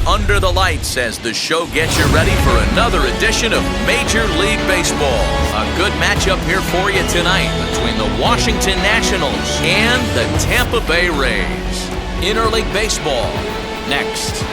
under the lights as the show gets you ready for another edition of Major League Baseball. A good matchup here for you tonight between the Washington Nationals and the Tampa Bay Rays. Interleague Baseball next.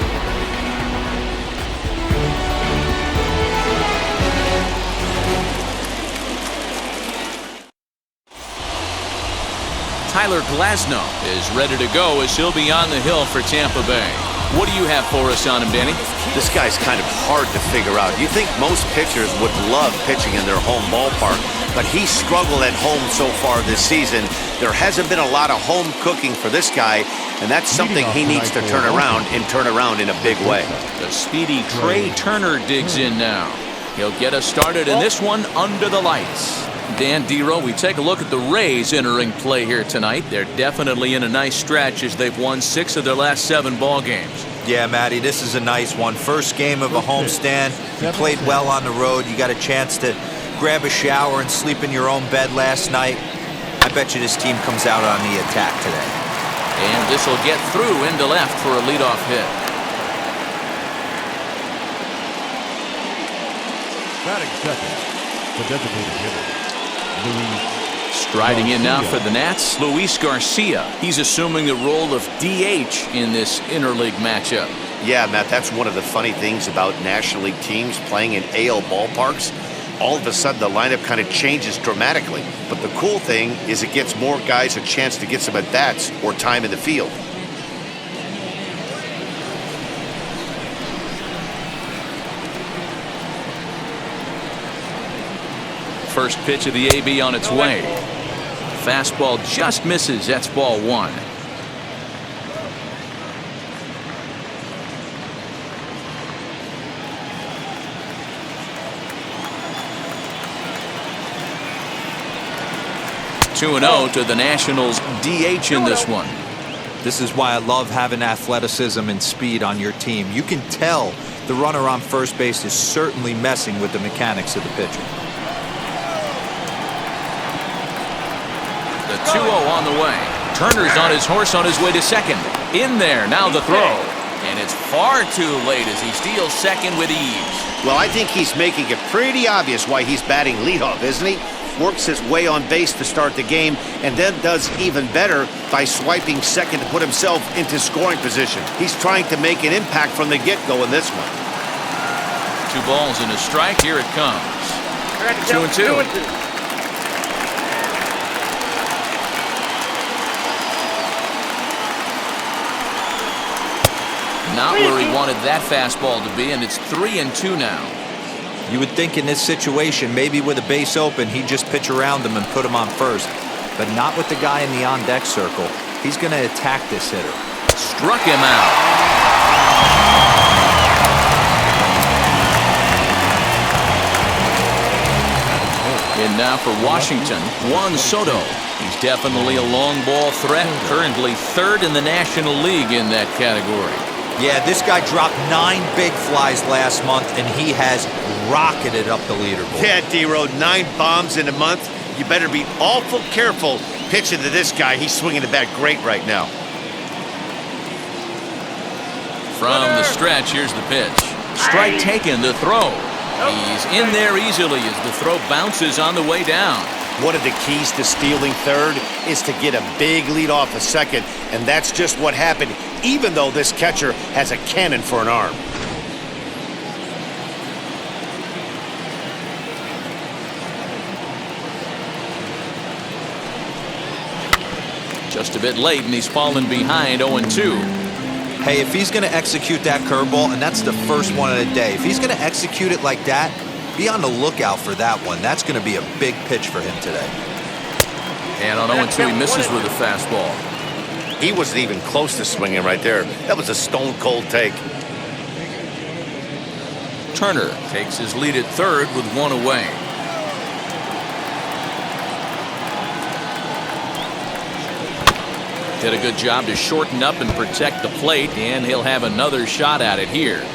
Tyler Glasnow is ready to go as he'll be on the hill for Tampa Bay. What do you have for us on him, Danny? This guy's kind of hard to figure out. You think most pitchers would love pitching in their home ballpark, but he struggled at home so far this season. There hasn't been a lot of home cooking for this guy, and that's something he needs to turn around in a big way. The speedy Trey Turner digs in now. He'll get us started in this one under the lights. Dan Dero, we take a look at the Rays entering play here tonight. They're definitely in a nice stretch as they've won 6 of their last 7 ball games. Yeah, Matty, this is a nice one. First game of a homestand. You played well on the road. You got a chance to grab a shower and sleep in your own bed last night. I bet you this team comes out on the attack today. And this will get through into left for a leadoff hit. Batting second, the designated hitter. Striding in now for the Nats, Luis Garcia. He's assuming the role of DH in this interleague matchup. Yeah, Matt, that's one of the funny things about National League teams playing in AL ballparks. All of a sudden, the lineup kind of changes dramatically. But the cool thing is it gets more guys a chance to get some at-bats or time in the field. First pitch of the AB on its way. Fastball just misses. That's ball 1. Two and 0 to the Nationals DH in this one. This is why I love having athleticism and speed on your team. You can tell the runner on first base is certainly messing with the mechanics of the pitcher. 2-0 on the way. Turner's on his horse on his way to second. In there, now the throw. And it's far too late as he steals second with ease. Well, I think he's making it pretty obvious why he's batting leadoff, isn't he? Works his way on base to start the game and then does even better by swiping second to put himself into scoring position. He's trying to make an impact from the get-go in this one. 2 balls and a strike. Here it comes. 2-2. Not where he wanted that fastball to be, and it's 3-2 now. You would think in this situation, maybe with a base open, he'd just pitch around him and put him on first. But not with the guy in the on-deck circle. He's going to attack this hitter. Struck him out. And now for Washington, Juan Soto. He's definitely a long ball threat, currently 3rd in the National League in that category. Yeah, this guy dropped 9 big flies last month, and he has rocketed up the leaderboard. Yeah, D-Road, 9 bombs in a month. You better be awful careful pitching to this guy. He's swinging the bat great right now. From the stretch, here's the pitch. Strike taken, the throw. He's in there easily as the throw bounces on the way down. One of the keys to stealing third is to get a big lead off a second, and that's just what happened, even though this catcher has a cannon for an arm. Just a bit late, and he's fallen behind 0-2. Hey, if he's going to execute that curveball, and that's the first one of the day, if he's going to execute it like that, be on the lookout for that one. That's going to be a big pitch for him today. And on 0-2, he misses with a fastball. He wasn't even close to swinging right there. That was a stone-cold take. Turner takes his lead at 3rd with 1 away. Did a good job to shorten up and protect the plate, and he'll have another shot at it here.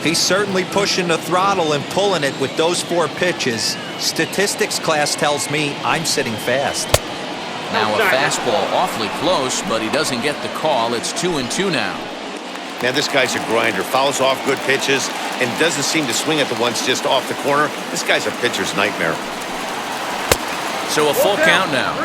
He's certainly pushing the throttle and pulling it with those 4 pitches. Statistics class tells me I'm sitting fast. Now a fastball awfully close, but he doesn't get the call. It's 2-2 now. Man, this guy's a grinder. Fouls off good pitches and doesn't seem to swing at the ones just off the corner. This guy's a pitcher's nightmare. So a full count now.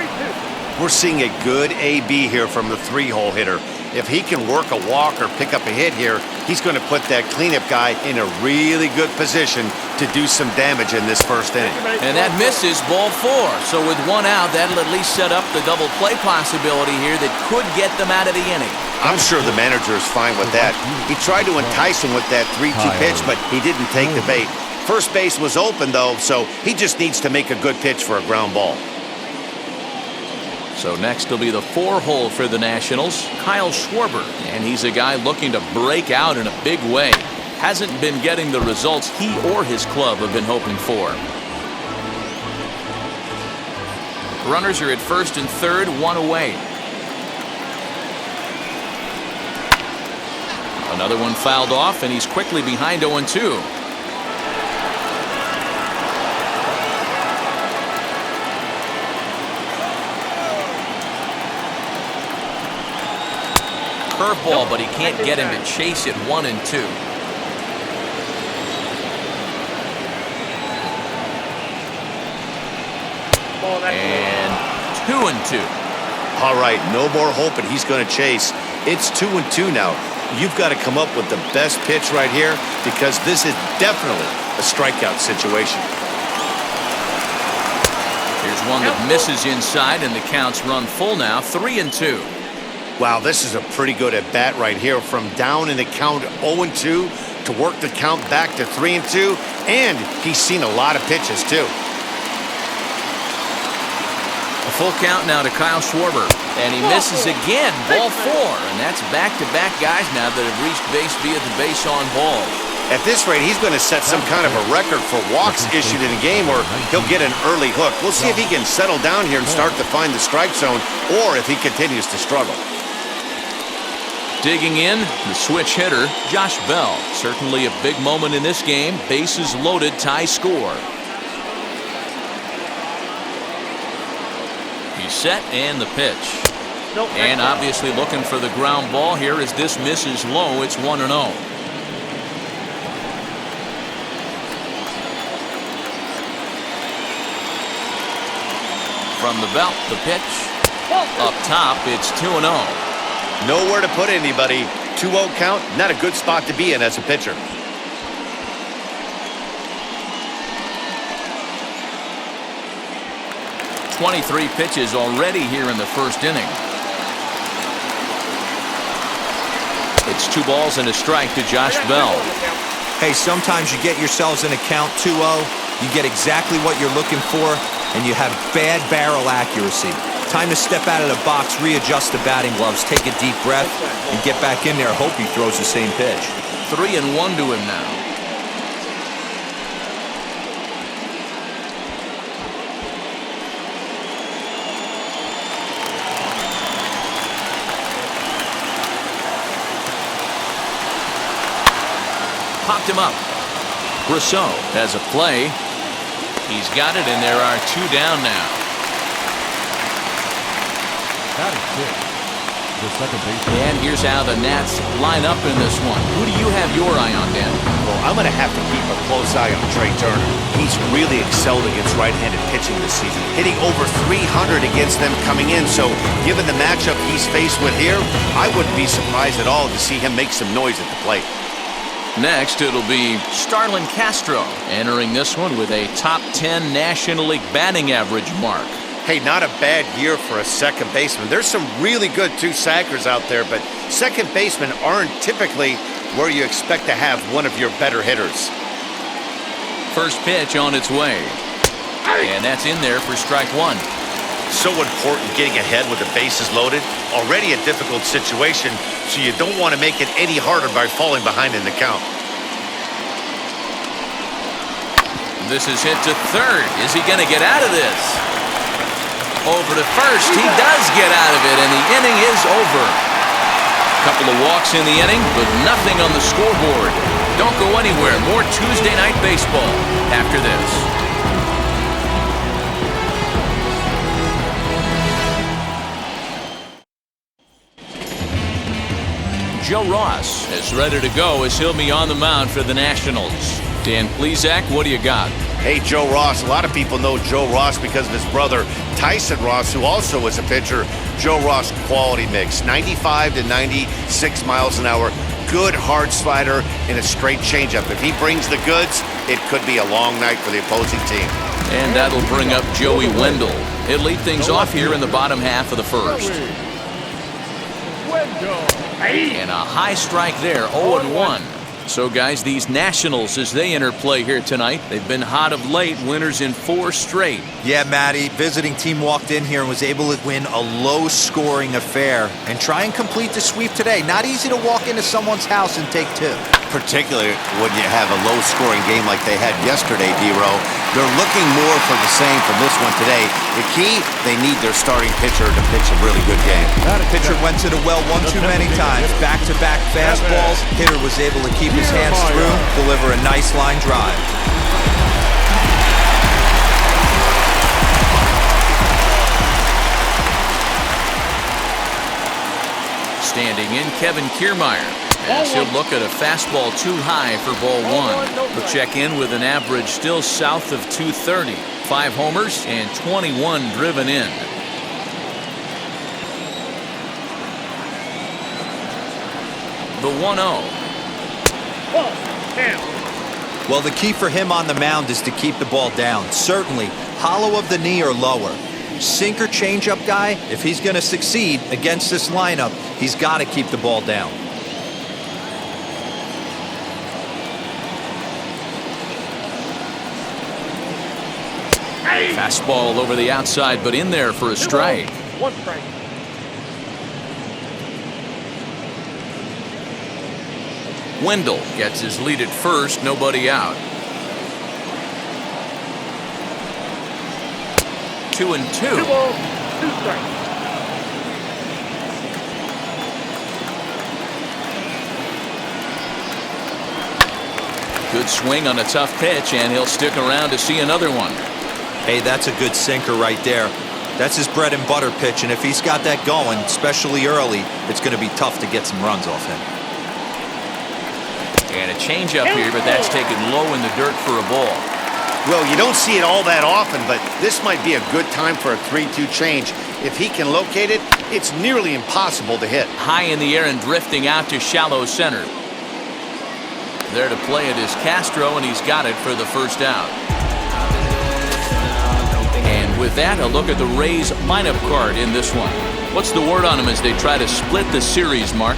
We're seeing a good AB here from the 3-hole hitter. If he can work a walk or pick up a hit here, he's going to put that cleanup guy in a really good position to do some damage in this first inning. And that misses, ball 4. So with 1 out, that'll at least set up the double play possibility here that could get them out of the inning. I'm sure the manager is fine with that. He tried to entice him with that 3-2 pitch, but he didn't take the bait. First base was open, though, so he just needs to make a good pitch for a ground ball. So next will be the 4-hole for the Nationals, Kyle Schwarber. And he's a guy looking to break out in a big way. Hasn't been getting the results he or his club have been hoping for. Runners are at first and third, 1 away. Another one fouled off, and he's quickly behind 0-2. Curveball, but he can't get him to chase it. 1-2. And 2-2. All right, no more hoping he's going to chase. It's 2-2 now. You've got to come up with the best pitch right here because this is definitely a strikeout situation. Here's one that misses inside, and the count's run full now. 3-2. Wow, this is a pretty good at-bat right here from down in the count 0-2 to work the count back to 3-2, and he's seen a lot of pitches, too. A full count now to Kyle Schwarber, and he misses again, ball 4, and that's back-to-back guys now that have reached base via the base on ball. At this rate, he's going to set some kind of a record for walks issued in a game, or he'll get an early hook. We'll see if he can settle down here and start to find the strike zone, or if he continues to struggle. Digging in, the switch hitter, Josh Bell. Certainly a big moment in this game. Bases loaded, tie score. He's set, and the pitch. And obviously looking for the ground ball here as this misses low. It's 1-0. From the belt, the pitch. Up top, it's 2-0. Nowhere to put anybody. 2-0 count, not a good spot to be in as a pitcher. .23 pitches already here in the first inning. It's 2 balls and a strike to Josh Bell. Hey, sometimes you get yourselves in a count 2-0. You get exactly what you're looking for, and you have bad barrel accuracy. Time to step out of the box, readjust the batting gloves, take a deep breath, and get back in there. Hope he throws the same pitch. 3-1 to him now. Popped him up. Rousseau has a play. He's got it, and there are 2 down now. The second baseman. And here's how the Nats line up in this one. Who do you have your eye on, Dan? Well, I'm going to have to keep a close eye on Trey Turner. He's really excelled against right-handed pitching this season, hitting over 300 against them coming in. So given the matchup he's faced with here, I wouldn't be surprised at all to see him make some noise at the plate. Next, it'll be Starlin Castro entering this one with a top 10 National League batting average mark. Hey, not a bad year for a second baseman. There's some really good two-sackers out there, but second basemen aren't typically where you expect to have one of your better hitters. First pitch on its way. And that's in there for strike 1. So important getting ahead with the bases loaded. Already a difficult situation, so you don't want to make it any harder by falling behind in the count. This is hit to third. Is he going to get out of this? Over to first. He does get out of it, and the inning is over. Couple of walks in the inning, but nothing on the scoreboard. Don't go anywhere. More Tuesday Night Baseball after this. Joe Ross is ready to go as he'll be on the mound for the Nationals. Dan Plesac, what do you got? Hey, Joe Ross. A lot of people know Joe Ross because of his brother, Tyson Ross, who also is a pitcher. Joe Ross quality mix, 95 to 96 miles an hour. Good hard slider and a straight changeup. If he brings the goods, it could be a long night for the opposing team. And that'll bring up Joey Wendell. He'll lead things off here in the bottom half of the first. And a high strike there, 0-1. So, guys, these Nationals, as they enter play here tonight, they've been hot of late, winners in 4 straight. Yeah, Matty, visiting team walked in here and was able to win a low-scoring affair and try and complete the sweep today. Not easy to walk into someone's house and take 2. Particularly when you have a low-scoring game like they had yesterday, D-Ro. They're looking more for the same from this one today. The key, they need their starting pitcher to pitch a really good game. Pitcher went to the well one too many times. Back-to-back fastballs. Hitter was able to keep his hands through, deliver a nice line drive. Standing in, Kevin Kiermaier, as he'll look at a fastball too high for ball 1. He'll check in with an average still south of 230. 5 homers and 21 driven in. The 1-0. Well, the key for him on the mound is to keep the ball down. Certainly, hollow of the knee or lower. Sinker changeup guy, if he's going to succeed against this lineup, he's got to keep the ball down. Fastball over the outside, but in there for a strike. 1 strike. Wendell gets his lead at first, nobody out. 2-2. 2 balls, 2 strikes. Good swing on a tough pitch, and he'll stick around to see another one. Hey, that's a good sinker right there. That's his bread and butter pitch, and if he's got that going, especially early, it's going to be tough to get some runs off him. And a changeup here, but that's taken low in the dirt for a ball. Well, you don't see it all that often, but this might be a good time for a 3-2 change. If he can locate it, it's nearly impossible to hit. High in the air and drifting out to shallow center. There to play it is Castro, and he's got it for the first out. And with that, a look at the Rays lineup card in this one. What's the word on them as they try to split the series, Mark?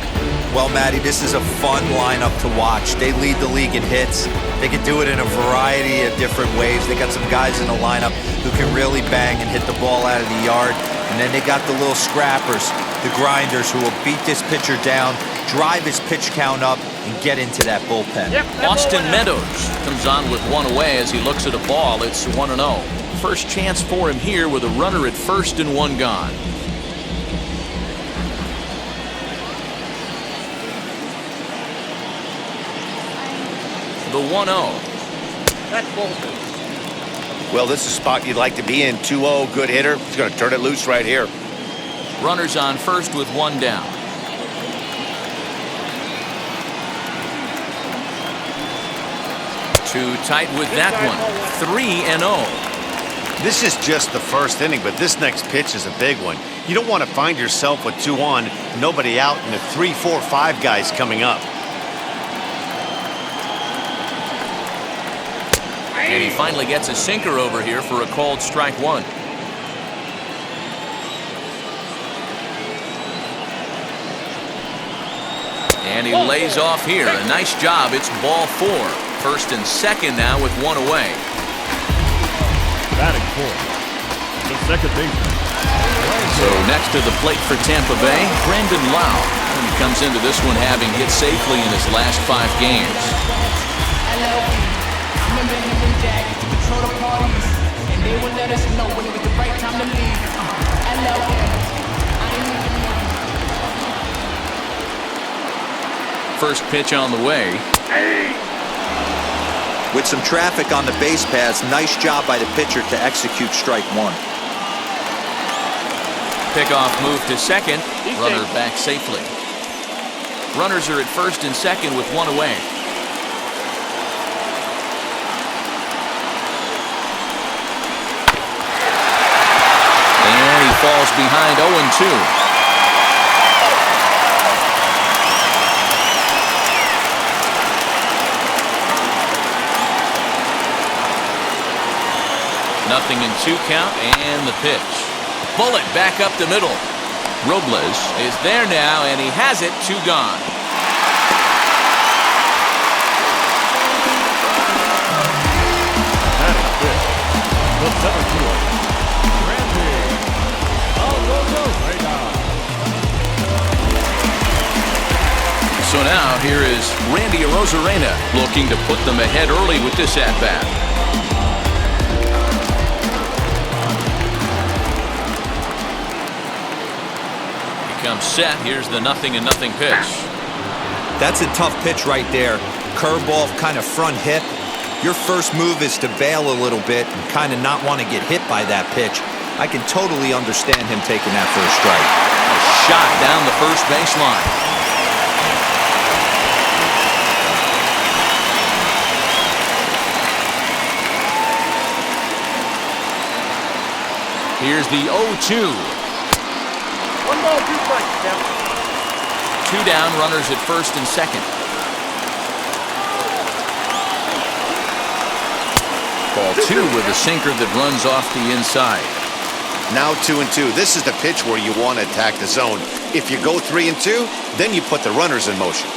Well, Matty, this is a fun lineup to watch. They lead the league in hits. They can do it in a variety of different ways. They got some guys in the lineup who can really bang and hit the ball out of the yard. And then they got the little scrappers, the grinders, who will beat this pitcher down, drive his pitch count up, and get into that bullpen. Austin Meadows comes on with 1 away as he looks at a ball. It's 1-0. First chance for him here with a runner at first and 1 gone. The 1-0. That's bullshit. Well, this is a spot you'd like to be in. 2-0, good hitter. He's going to turn it loose right here. Runners on first with 1 down. Too tight with that one. 3-0. This is just the first inning, but this next pitch is a big one. You don't want to find yourself with 2 on, nobody out, and the 3, 4, 5 guys coming up. And he finally gets a sinker over here for a called strike 1. And he lays off here. A nice job. It's ball 4. First and second now with 1 away. Batting 4th, the second baseman. So next to the plate for Tampa Bay, Brandon Lau. He comes into this one having hit safely in his last 5 games. First pitch on the way. With some traffic on the base paths, nice job by the pitcher to execute strike 1. Pickoff move to second. Runner back safely. Runners are at first and second with one away. And he falls behind 0-2. Nothing in 2 count, and the pitch. Bullet back up the middle. Robles is there now, and he has it. 2 gone. That is good. The center field. Randy Arozarena. So now here is Randy Arozarena looking to put them ahead early with this at-bat. Comes set. Here's the 0-0 pitch. That's a tough pitch right there. Curveball, kind of front hip. Your first move is to bail a little bit and kind of not want to get hit by that pitch. I can totally understand him taking that for a strike. A shot down the first baseline. Here's the 0-2. 1 ball, 2 strikes, Tim. 2 down, runners at first and second. Ball 2 with a sinker that runs off the inside. Now 2-2. This is the pitch where you want to attack the zone. If you go 3-2, then you put the runners in motion.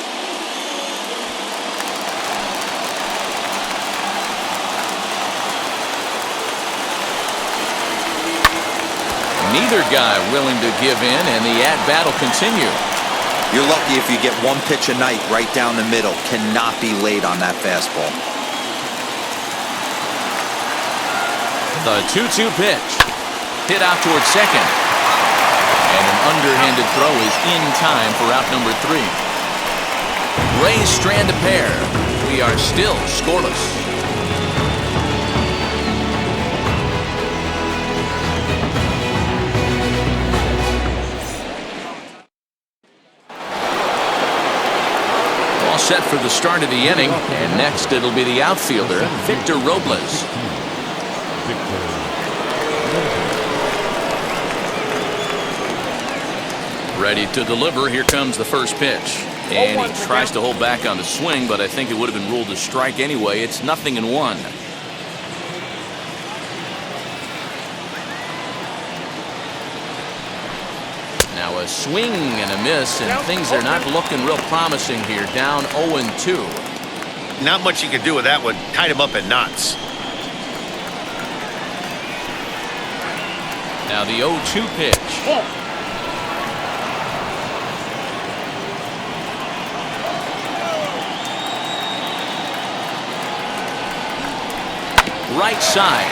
Neither guy willing to give in, and the at-bat will continue. You're lucky if you get 1 pitch a night right down the middle. Cannot be late on that fastball. The 2-2 pitch. Hit out towards second. And an underhanded throw is in time for out number 3. Rays strand a pair. We are still scoreless. Set for the start of the inning, and next it'll be the outfielder, Victor Robles. Ready to deliver. Here comes the first pitch, and he tries to hold back on the swing, but I think it would have been ruled a strike anyway. It's 0-1. Now a swing and a miss, and things are not looking real promising here. Down 0-2. Not much you can do with that one. Tied him up in knots. Now the 0-2 pitch. Right side.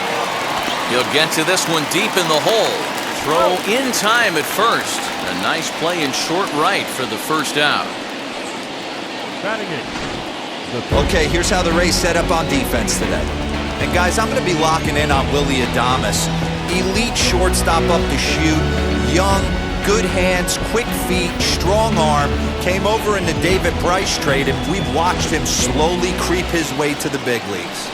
He'll get to this one deep in the hole. Throw in time at first. A nice play in short right for the first out. Okay, here's how the Rays set up on defense today. And guys, I'm going to be locking in on Willy Adames. Elite shortstop up to shoot. Young, good hands, quick feet, strong arm. Came over in the David Price trade, and we've watched him slowly creep his way to the big leagues.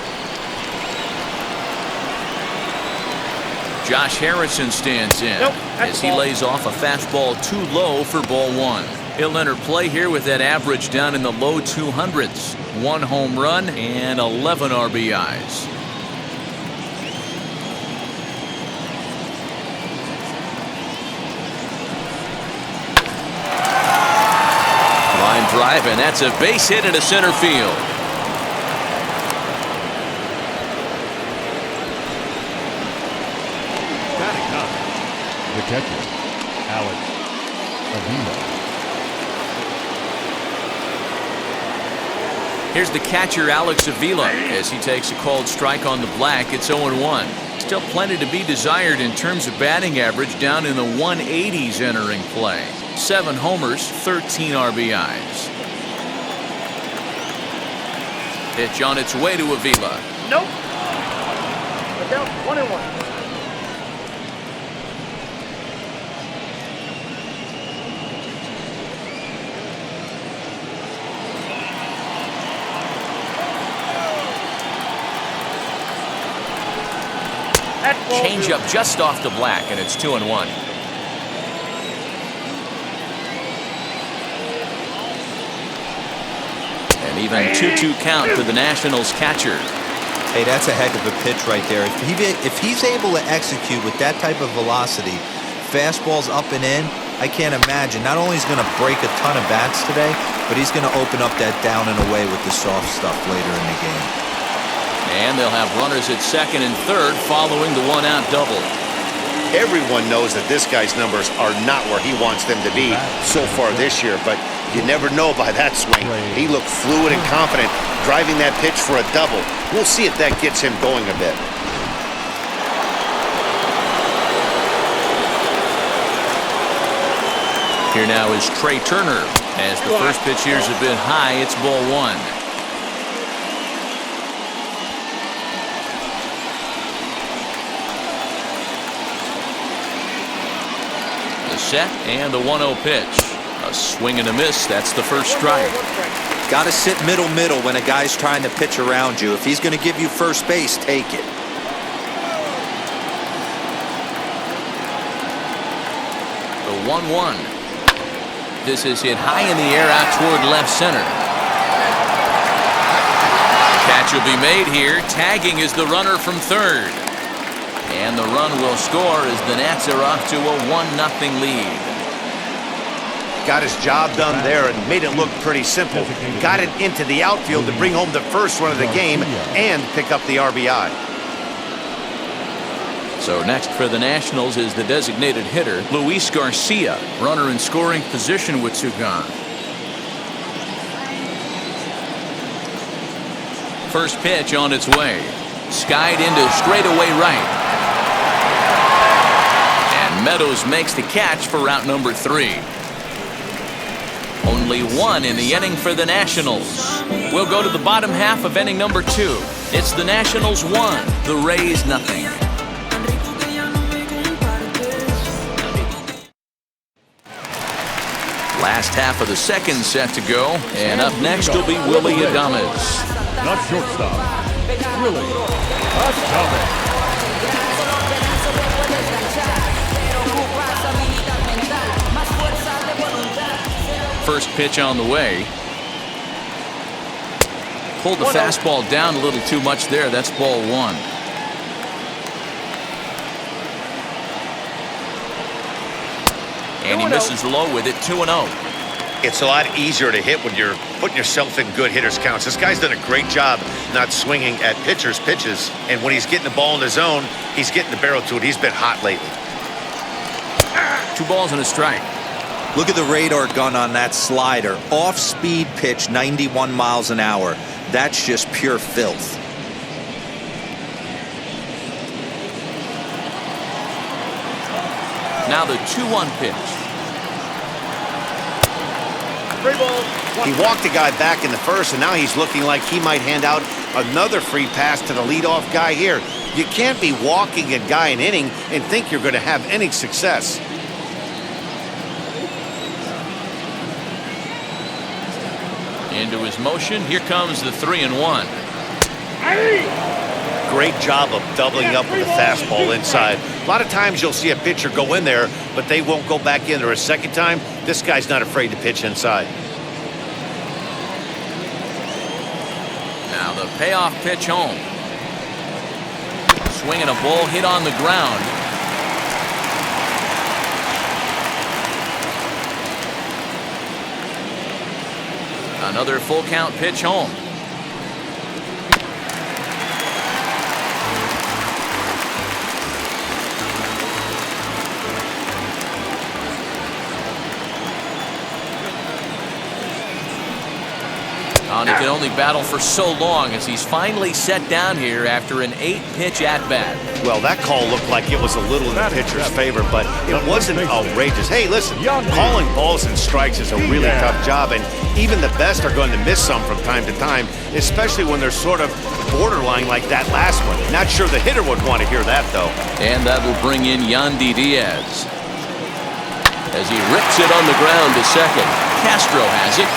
Josh Harrison stands in as he lays off a fastball too low for ball 1. He'll enter play here with that average down in the low 200s. 1 home run and 11 RBIs. Line drive, and that's a base hit into center field. The catcher, Alex Miniak. Here's the catcher, Alex Avila, as he takes a called strike on the black. It's 0-1. Still plenty to be desired in terms of batting average, down in the 180s entering play. 7 homers, 13 RBIs. Pitch on its way to Avila. Nope. But down 1-1. Change up just off the black, and it's 2-1. And even 2-2 count for the Nationals catcher. Hey, that's a heck of a pitch right there. If he's able to execute with that type of velocity, fastballs up and in, I can't imagine. Not only is he going to break a ton of bats today, but he's going to open up that down and away with the soft stuff later in the game. And they'll have runners at second and third following the one-out double. Everyone knows that this guy's numbers are not where he wants them to be so far this year, but you never know by that swing. He looked fluid and confident, driving that pitch for a double. We'll see if that gets him going a bit. Here now is Trey Turner. As the first pitch here is a bit high, it's ball one. The set and the 1-0 pitch. A swing and a miss. That's the first strike. Got to sit middle when a guy's trying to pitch around you. If he's going to give you first base, take it. The 1-1. This is hit high in the air out toward left center. Catch will be made here. Tagging is the runner from third. And the run will score as the Nats are off to a 1-0 lead. Got his job done there and made it look pretty simple. Got it into the outfield to bring home the first run of the game and pick up the RBI. So next for the Nationals is the designated hitter, Luis Garcia, runner in scoring position with 2 gone. First pitch on its way. Skied into straightaway right. And Meadows makes the catch for route number 3. Only 1 in the inning for the Nationals. We'll go to the bottom half of inning number 2. It's the Nationals 1, the Rays 0. Last half of the second set to go, and up next will be Willie Adames. Not shortstop. Willie Adames. First pitch on the way. Pulled the fastball down a little too much there. That's ball 1. And he misses low with it, 2-0. It's a lot easier to hit when you're putting yourself in good hitters' counts. This guy's done a great job not swinging at pitchers' pitches. And when he's getting the ball in the zone, he's getting the barrel to it. He's been hot lately. 2 balls and a strike. Look at the radar gun on that slider. Off-speed pitch, 91 miles an hour. That's just pure filth. Now the 2-1 pitch. He walked the guy back in the first, and now he's looking like he might hand out another free pass to the leadoff guy here. You can't be walking a guy an inning and think you're going to have any success. Into his motion. Here comes the 3-1. Great job of doubling up with a fastball inside. A lot of times you'll see a pitcher go in there, but they won't go back in there a second time. This guy's not afraid to pitch inside. Now the payoff pitch home. Swinging a ball hit on the ground. Another full count pitch home. And he can only battle for so long as he's finally set down here after an 8-pitch at-bat. Well, that call looked like it was a little in the pitcher's favor, but it wasn't outrageous. Hey, listen, calling balls and strikes is a really tough job, and even the best are going to miss some from time to time, especially when they're sort of borderline like that last one. Not sure the hitter would want to hear that, though. And that'll bring in Yandy Diaz. As he rips it on the ground to second. Castro has it.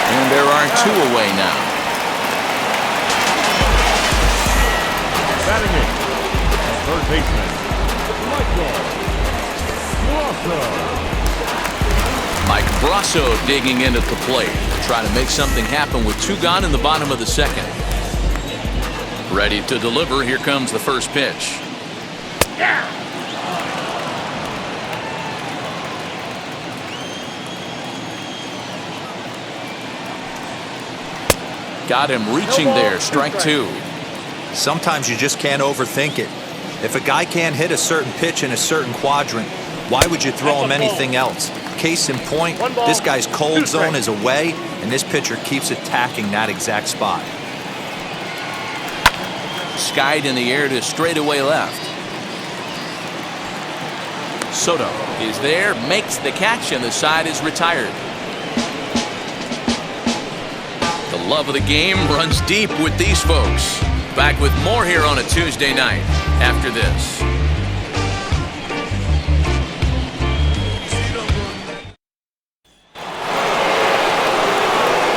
And there are 2 away now. Batting in, third baseman, Mike Brasso digging in at the plate, trying to make something happen with 2 gone in the bottom of the 2nd. Ready to deliver. Here comes the first pitch. Got him reaching there. Strike 2. Sometimes you just can't overthink it. If a guy can't hit a certain pitch in a certain quadrant, why would you throw him anything else? Case in point, this guy's cold zone is away, and this pitcher keeps attacking that exact spot. Skied in the air to straightaway left. Soto is there, makes the catch, and the side is retired. The love of the game runs deep with these folks. Back with more here on a Tuesday night after this.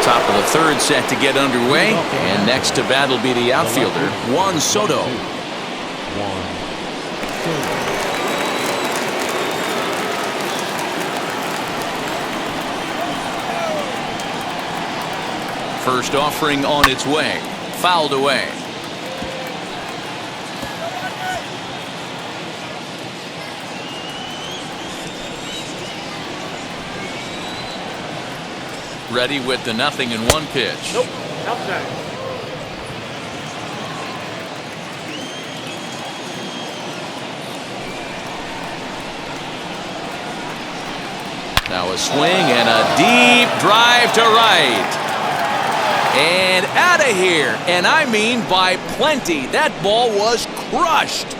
Top of the 3rd set to get underway, and next to bat will be the outfielder, Juan Soto. First offering on its way, fouled away. Ready with the 0-1 pitch. Nope. Outside. Now a swing and a deep drive to right. And out of here. And I mean by plenty. That ball was crushed.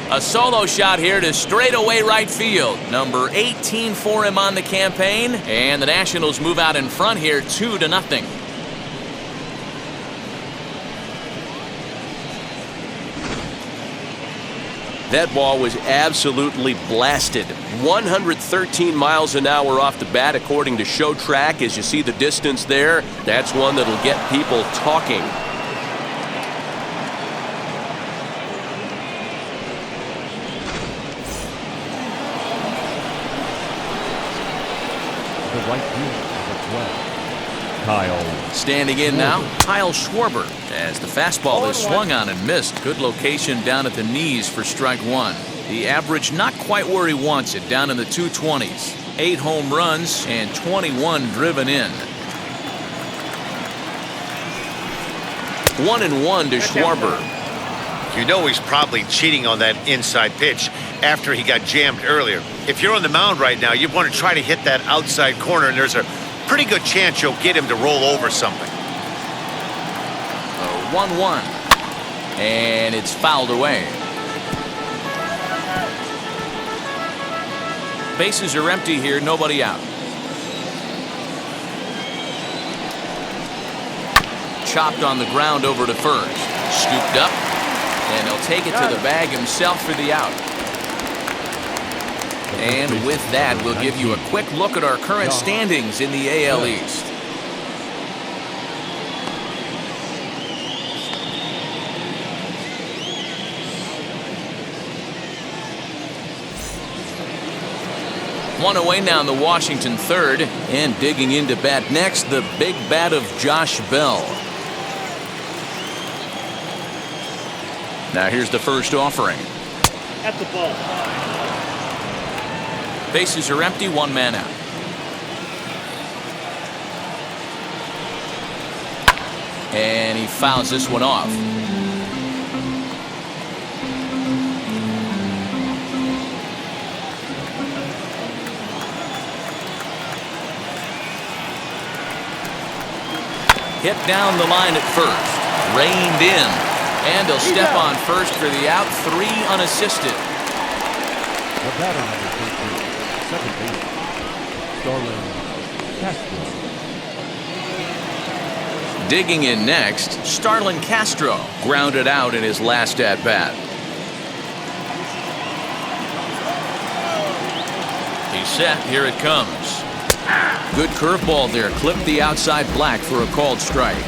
A solo shot here to straightaway right field. Number 18 for him on the campaign. And the Nationals move out in front here 2-0. That ball was absolutely blasted. 113 miles an hour off the bat, according to Show Track. As you see the distance there, that's one that'll get people talking. The right field is 12. Kyle. Standing in now, Kyle Schwarber, as the fastball is swung on and missed. Good location down at the knees for strike 1. The average not quite where he wants it, down in the 220s. 8 home runs and 21 driven in. 1-1 to Schwarber. You know he's probably cheating on that inside pitch after he got jammed earlier. If you're on the mound right now, you want to try to hit that outside corner, and there's a pretty good chance you'll get him to roll over something. 1-1. And it's fouled away. Bases are empty here, nobody out. Chopped on the ground over to first. Scooped up. And he'll take it to the bag himself for the out. And with that, we'll give you a quick look at our current standings in the AL East. One away now in the Washington 3rd, and digging into bat next, the big bat of Josh Bell. Now here's the first offering. At the ball. Bases are empty, 1 man out. And he fouls this one off. Hit down the line at first. Reined in. And he'll step on first for the out. 3 unassisted. The batter number 13, second base, Starlin Castro. Digging in next, Starlin Castro grounded out in his last at bat. He's set. Here it comes. Good curveball there. Clipped the outside black for a called strike.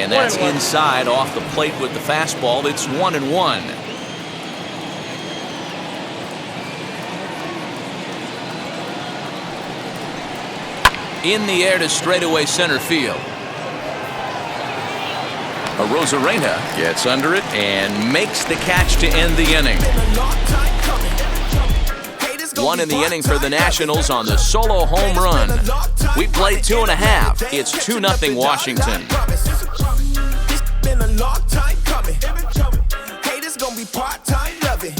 And that's inside off the plate with the fastball. It's 1-1. In the air to straightaway center field. Arozarena gets under it and makes the catch to end the inning. One in the inning for the Nationals on the solo home run. We played 2.5. It's 2-0 Washington. Haters gonna be part-time loving.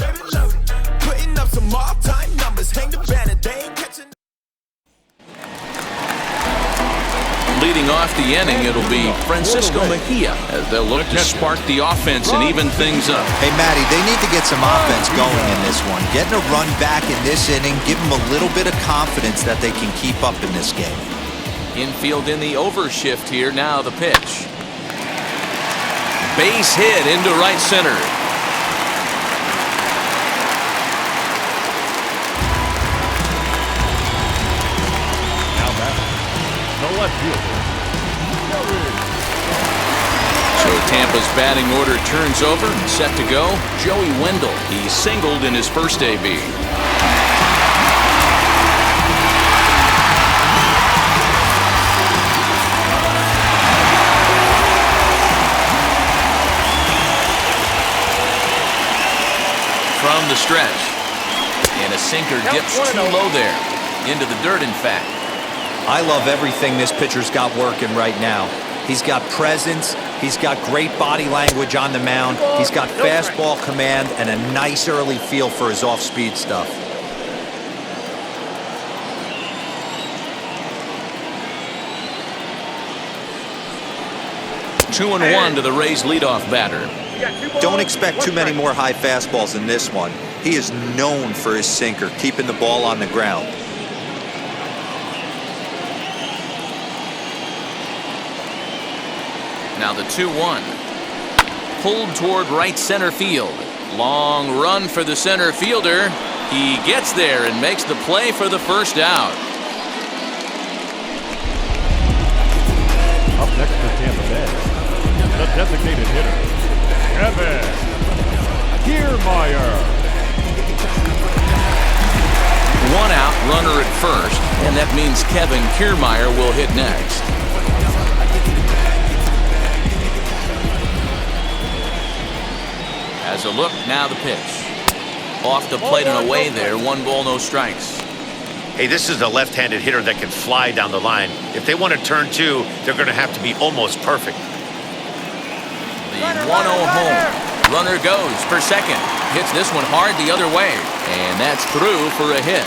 Putting up some all-time numbers. Hang the banner, they ain't catching. Leading off the inning, it'll be Francisco Mejia as they'll look to spark the offense and even things up. Hey, Matty, they need to get some offense going in this one. Getting a run back in this inning, give them a little bit of confidence that they can keep up in this game. Infield in the overshift here. Now the pitch. Base hit into right center. The left fielder. So Tampa's batting order turns over and set to go. Joey Wendell, he singled in his first AB. From the stretch. And a sinker dips too low there. Into the dirt, in fact. I love everything this pitcher's got working right now. He's got presence, he's got great body language on the mound, he's got fastball command and a nice early feel for his off-speed stuff. Two and one to the Rays leadoff batter. Don't expect too many more high fastballs in this one. He is known for his sinker, keeping the ball on the ground. Now the 2-1. Pulled toward right center field. Long run for the center fielder. He gets there and makes the play for the first out. Up next for Tampa Bay, the designated hitter, Kevin Kiermaier. One out, runner at first, and that means Kevin Kiermaier will hit next. As a look, now the pitch. Off the plate and away there, 1 ball, no strikes. Hey, this is a left-handed hitter that can fly down the line. If they want to turn 2, they're going to have to be almost perfect. The 1-0 home. Runner goes for second. Hits this one hard the other way. And that's through for a hit.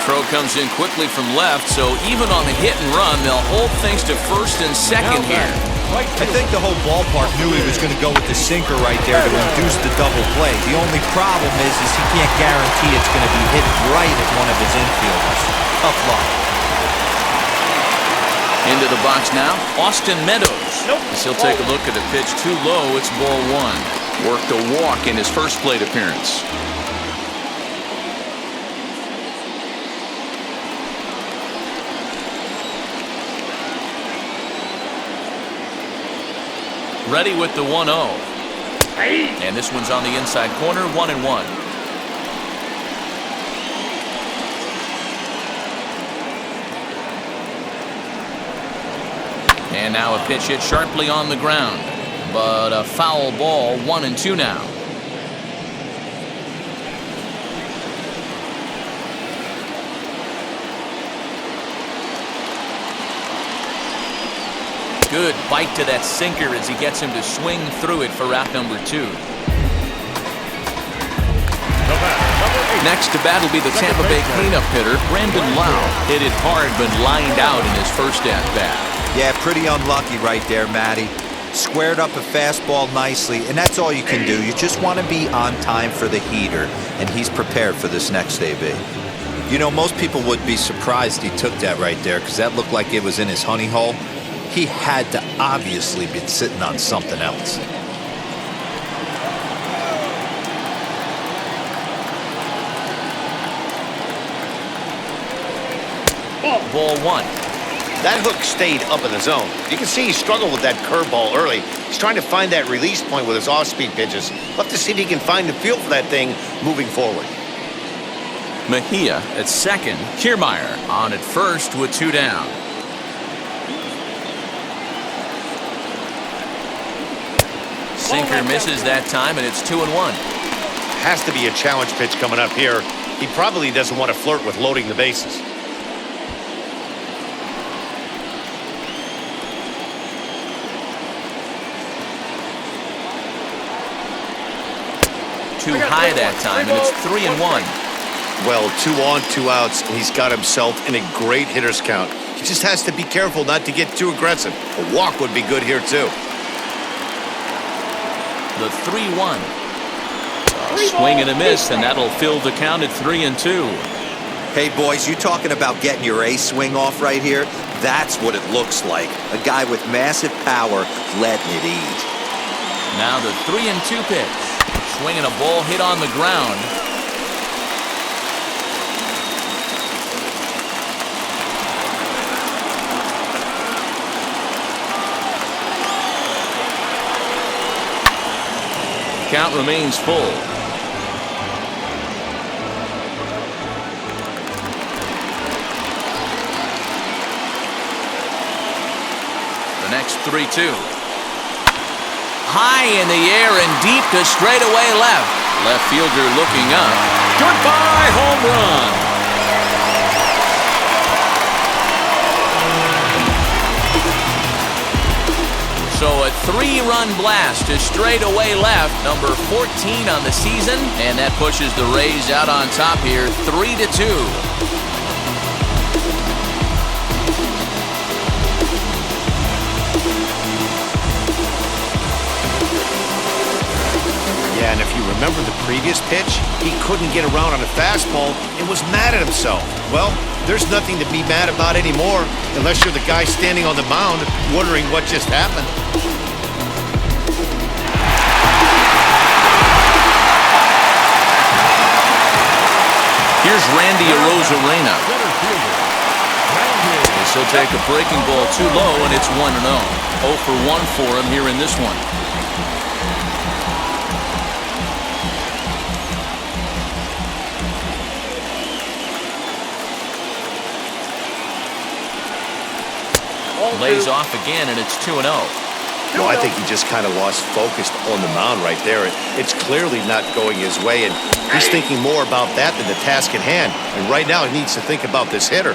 Throw comes in quickly from left, so even on the hit and run, they'll hold things to first and second here. I think the whole ballpark knew he was going to go with the sinker right there to induce the double play. The only problem is he can't guarantee it's going to be hit right at one of his infielders. Tough luck. Into the box now, Austin Meadows. As he'll take a look at the pitch too low, it's ball 1. Worked a walk in his first plate appearance. Ready with the 1-0. And this one's on the inside corner, 1-1. And now a pitch hit sharply on the ground. But a foul ball, 1-2 now. Good bite to that sinker as he gets him to swing through it for out number 2. Next to bat will be the Tampa Bay cleanup hitter, Brandon Lau. Hit it hard but lined out in his first at-bat. Yeah, pretty unlucky right there, Matty. Squared up a fastball nicely, and that's all you can do. You just want to be on time for the heater, and he's prepared for this next AB. You know, most people would be surprised he took that right there because that looked like it was in his honey hole. He had to obviously be sitting on something else. Ball 1. That hook stayed up in the zone. You can see he struggled with that curveball early. He's trying to find that release point with his off-speed pitches. Love to see if he can find the feel for that thing moving forward. Mejia at second. Kiermaier on at first with 2 down. Sinker misses that time, and it's 2-1. Has to be a challenge pitch coming up here. He probably doesn't want to flirt with loading the bases. Too high that time, and it's 3-1. Well, 2 on, 2 outs, and he's got himself in a great hitter's count. He just has to be careful not to get too aggressive. A walk would be good here, too. The 3-1. Swing and a miss, and that'll fill the count at 3-2. Hey, boys, you talking about getting your ace swing off right here? That's what it looks like. A guy with massive power letting it eat. Now the 3-2 pitch. Swinging a ball hit on the ground. Count remains full. The next 3-2. High in the air and deep to straightaway left. Left fielder looking up. Goodbye, home run. So a 3-run blast to straightaway left, number 14 on the season, and that pushes the Rays out on top here, 3-2. Yeah, and if you remember the previous pitch, he couldn't get around on a fastball and was mad at himself. Well, there's nothing to be mad about anymore, unless you're the guy standing on the mound wondering what just happened. Here's Randy Arozarena. This will take a breaking ball too low, and it's 1-0. 0 for 1 for him here in this one. Lays off again, and it's 2-0. No, I think he just kind of lost focus on the mound right there. It's clearly not going his way, and he's thinking more about that than the task at hand. And right now, he needs to think about this hitter.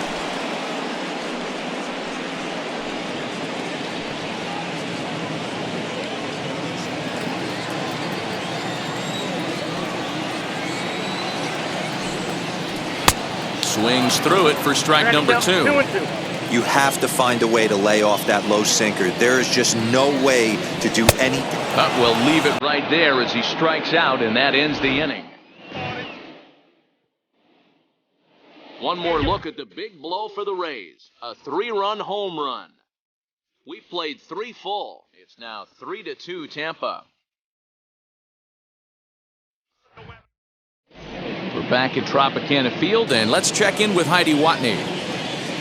Swings through it for strike number 2. You have to find a way to lay off that low sinker. There is just no way to do anything. We'll leave it right there as he strikes out, and that ends the inning. One more look at the big blow for the Rays. A 3-run home run. We've played 3 full. It's now 3-2 Tampa. We're back at Tropicana Field, and let's check in with Heidi Watney.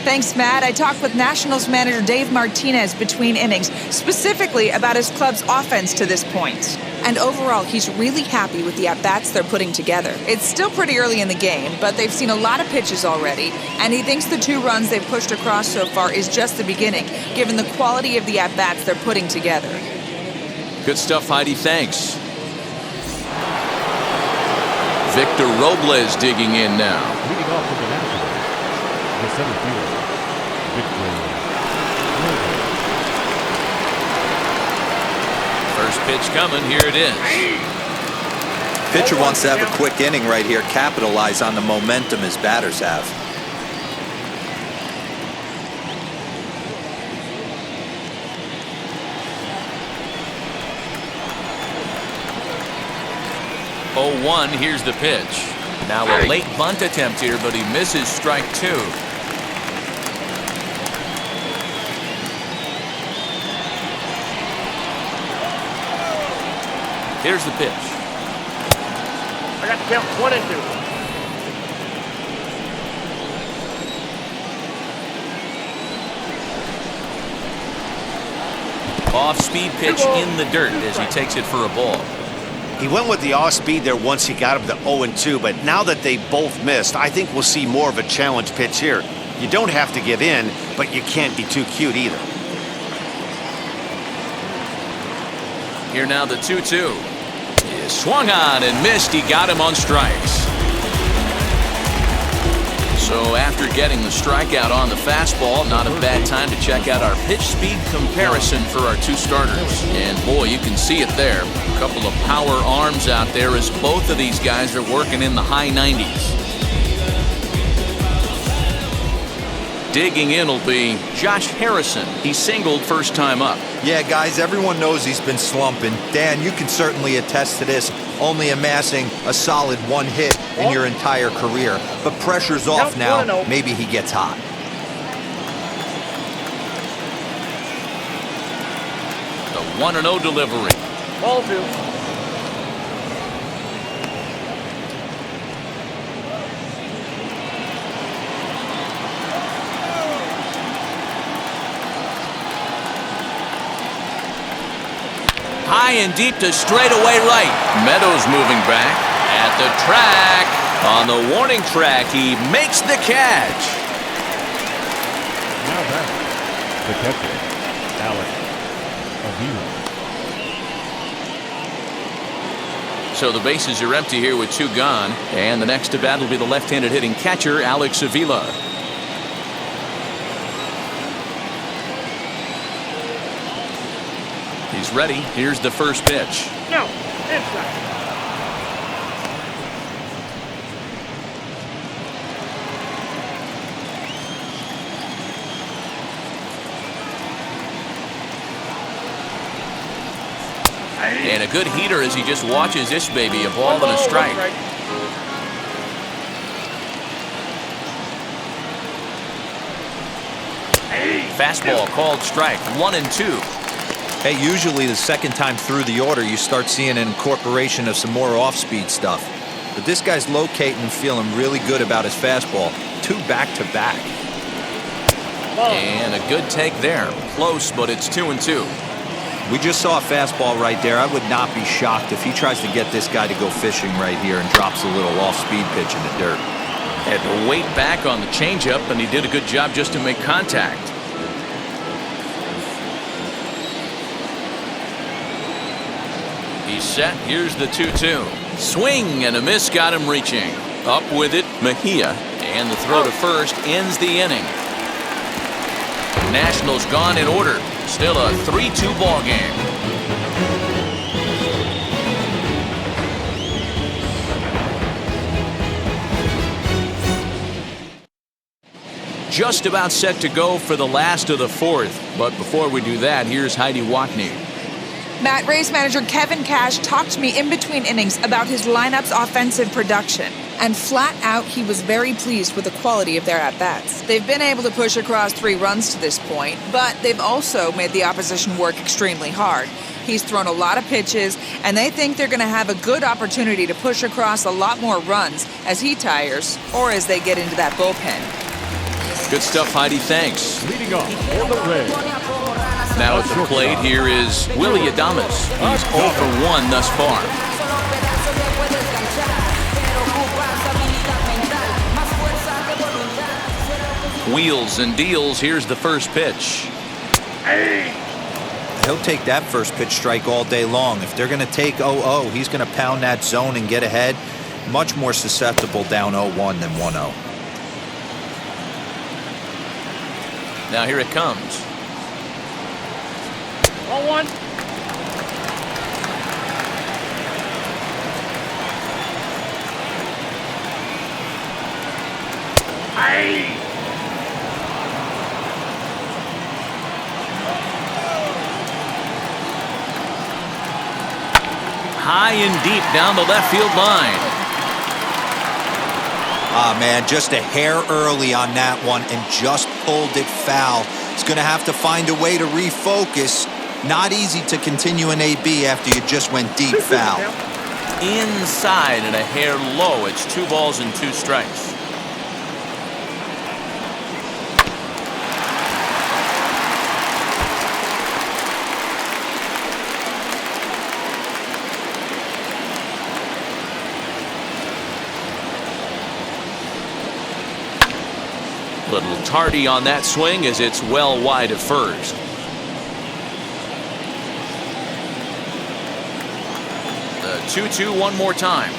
Thanks, Matt. I talked with Nationals manager Dave Martinez between innings, specifically about his club's offense to this point. And overall, he's really happy with the at-bats they're putting together. It's still pretty early in the game, but they've seen a lot of pitches already, and he thinks the 2 runs they've pushed across so far is just the beginning, given the quality of the at-bats they're putting together. Good stuff, Heidi. Thanks. Victor Robles digging in now. Leading off with the Nationals, the center fielder, Victor. First pitch coming. Here it is. Pitcher wants to have a quick inning right here, capitalize on the momentum his batters have. Oh, 0-1, here's the pitch. Now a late bunt attempt here, but he misses strike 2. Here's the pitch. I got the count 1-2. Off-speed pitch in the dirt as he takes it for a ball. He went with the off-speed there once he got him to 0-2, but now that they both missed, I think we'll see more of a challenge pitch here. You don't have to give in, but you can't be too cute either. Here now the 2-2. He swung on and missed. He got him on strikes. So after getting the strikeout on the fastball, not a bad time to check out our pitch speed comparison for our two starters. And boy, you can see it there. A couple of power arms out there as both of these guys are working in the high 90s. Digging in will be Josh Harrison. He singled first time up. Yeah, guys, everyone knows he's been slumping. Dan, you can certainly attest to this, only amassing a solid one hit in your entire career. But pressure's off now. Maybe he gets hot. The 1-0 delivery. Ball 2. High and deep to straightaway right. Meadows moving back at the track. On the warning track, he makes the catch. Now back, the catcher, Alex Miniak. So the bases are empty here with 2 gone. And the next to bat will be the left-handed hitting catcher, Alex Avila. He's ready. Here's the first pitch. No, inside. And a good heater as he just watches this baby, a ball and a strike. Fastball called strike, 1-2. Hey, usually the second time through the order, you start seeing an incorporation of some more off-speed stuff. But this guy's locating and feeling really good about his fastball. 2 back-to-back. And a good take there. Close, but it's 2-2. We just saw a fastball right there. I would not be shocked if he tries to get this guy to go fishing right here and drops a little off-speed pitch in the dirt. Had to wait back on the changeup, and he did a good job just to make contact. He's set. Here's the 2-2. Swing and a miss got him reaching. Up with it, Mejia. And the throw to first ends the inning. Nationals gone in order. Still a 3-2 ball game. Just about set to go for the last of the 4th. But before we do that, here's Heidi Watney. Matt, Rays manager Kevin Cash talked to me in between innings about his lineup's offensive production. And flat out, he was very pleased with the quality of their at-bats. They've been able to push across 3 runs to this point, but they've also made the opposition work extremely hard. He's thrown a lot of pitches, and they think they're going to have a good opportunity to push across a lot more runs as he tires or as they get into that bullpen. Good stuff, Heidi. Thanks. Leading off for the Rays. Now at the plate, here is Willie Adames. He's 0 for 1 thus far. Wheels and deals. Here's the first pitch. He'll take that first pitch strike all day long. If they're going to take 0-0, he's going to pound that zone and get ahead. Much more susceptible down 0-1 than 1-0. Now here it comes. 1-1. High and deep down the left field line. Ah, man, just a hair early on that one and just pulled it foul. He's going to have to find a way to refocus. Not easy to continue an AB after you just went deep foul. Inside and a hair low. It's 2 balls and 2 strikes. Little tardy on that swing as it's well wide at first. The 2-2 one more time.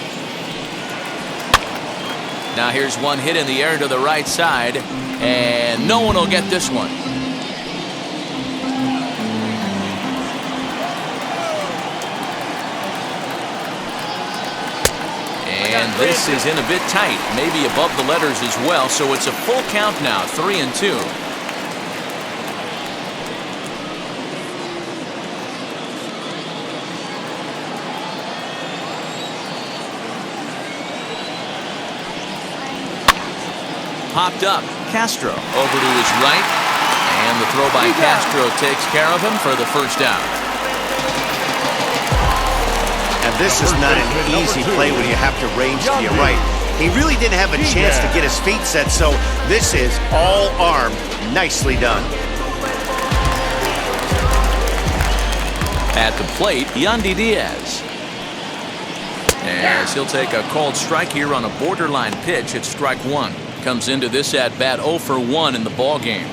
Now here's one hit in the air to the right side, and no one will get this one. And this is in a bit tight, maybe above the letters as well, so it's a full count now, 3-2. Popped up, Castro over to his right, and the throw by Castro takes care of him for the first out. And this is not an easy play when you have to range to your right. He really didn't have a chance to get his feet set, so this is all arm. Nicely done. At the plate, Yandy Diaz. As he'll take a called strike here on a borderline pitch at strike one. Comes into this at bat 0 for 1 in the ball game.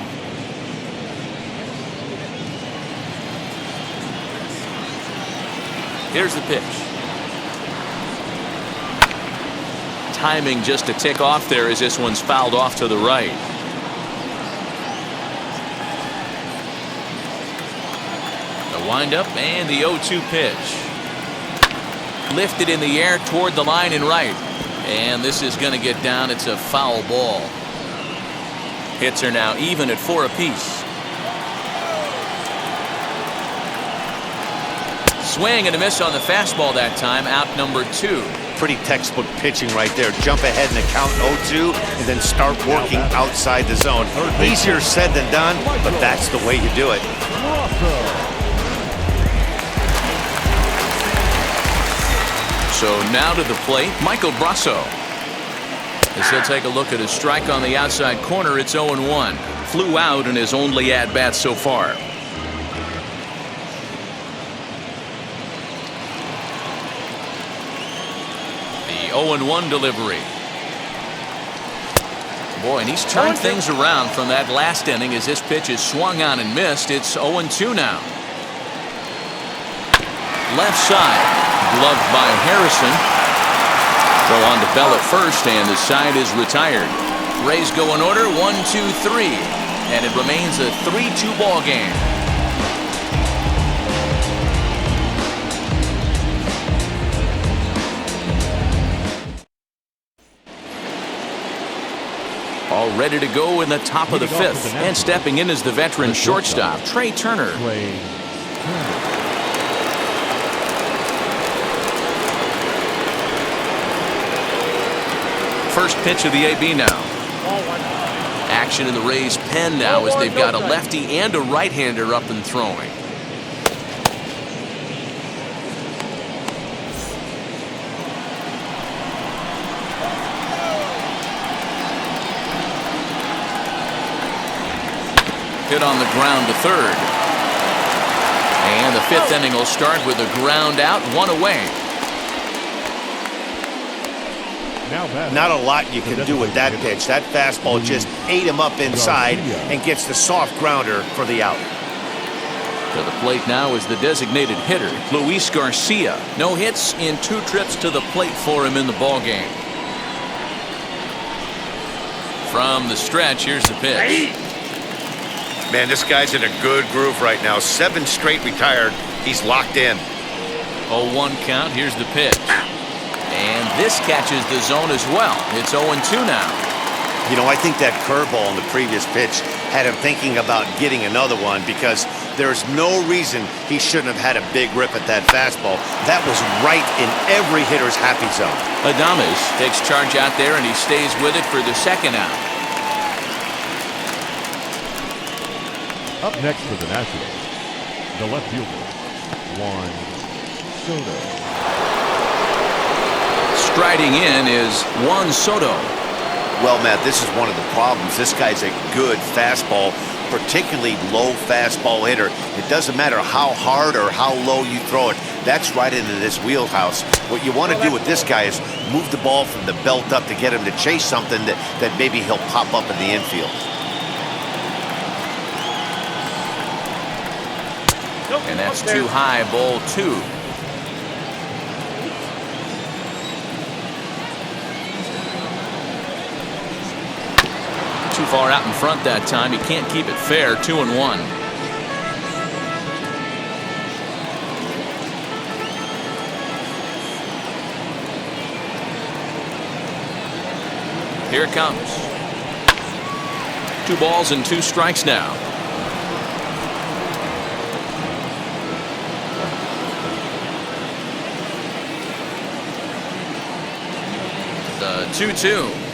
Here's the pitch. Timing just a tick off there as this one's fouled off to the right. The windup and the 0-2 pitch. Lifted in the air toward the line and right. And this is going to get down. It's a foul ball. Hits are now even at 4 apiece. Swing and a miss on the fastball that time. Out number 2. Pretty textbook pitching right there. Jump ahead in the count 0-2 and then start working outside the zone. Easier said than done, but that's the way you do it. So now to the plate, Michael Brasso. As he'll take a look at his strike on the outside corner, it's 0-1. Flew out in his only at-bat so far. The 0-1 delivery. Boy, and he's turned things around from that last inning as this pitch is swung on and missed. It's 0-2 now. Left side. Gloved by Harrison. Throw on to Bell at first, and the side is retired. Rays go in order 1-2-3, and it remains a 3-2 ball game. All ready to go in the top of the 5th, and stepping in is the veteran shortstop, Trey Turner. First pitch of the AB now. Action in the Rays' pen now as they've got a lefty and a right-hander up and throwing. Hit on the ground to third. And the 5th inning will start with a ground out, 1 away. Not a lot you can do with that pitch. That fastball just ate him up inside and gets the soft grounder for the out. To the plate now is the designated hitter, Luis Garcia. No hits in 2 trips to the plate for him in the ballgame. From the stretch, here's the pitch. Man, this guy's in a good groove right now. 7 straight retired. He's locked in. 0-1 count. Here's the pitch. And this catches the zone as well. It's 0-2 now. You know, I think that curveball in the previous pitch had him thinking about getting another one because there's no reason he shouldn't have had a big rip at that fastball. That was right in every hitter's happy zone. Adames takes charge out there, and he stays with it for the 2nd out. Up next for the Nationals, the left fielder, Juan Soto. Striding in is Juan Soto. Well, Matt, this is one of the problems. This guy's a good fastball, particularly low fastball hitter. It doesn't matter how hard or how low you throw it. That's right into this wheelhouse. What you want to do with this guy is move the ball from the belt up to get him to chase something that maybe he'll pop up in the infield. And that's too high, ball 2. Too far out in front that time. He can't keep it fair. 2-1. Here it comes. 2 balls and 2 strikes now. The 2-2.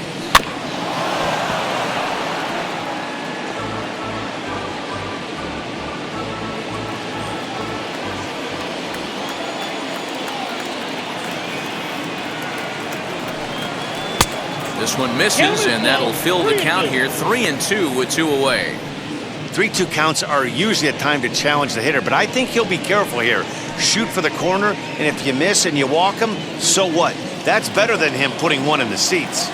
This one misses, and that'll fill the count here. 3-2 with 2 away. 3-2 counts are usually a time to challenge the hitter, but I think he'll be careful here. Shoot for the corner, and if you miss and you walk him, so what? That's better than him putting one in the seats.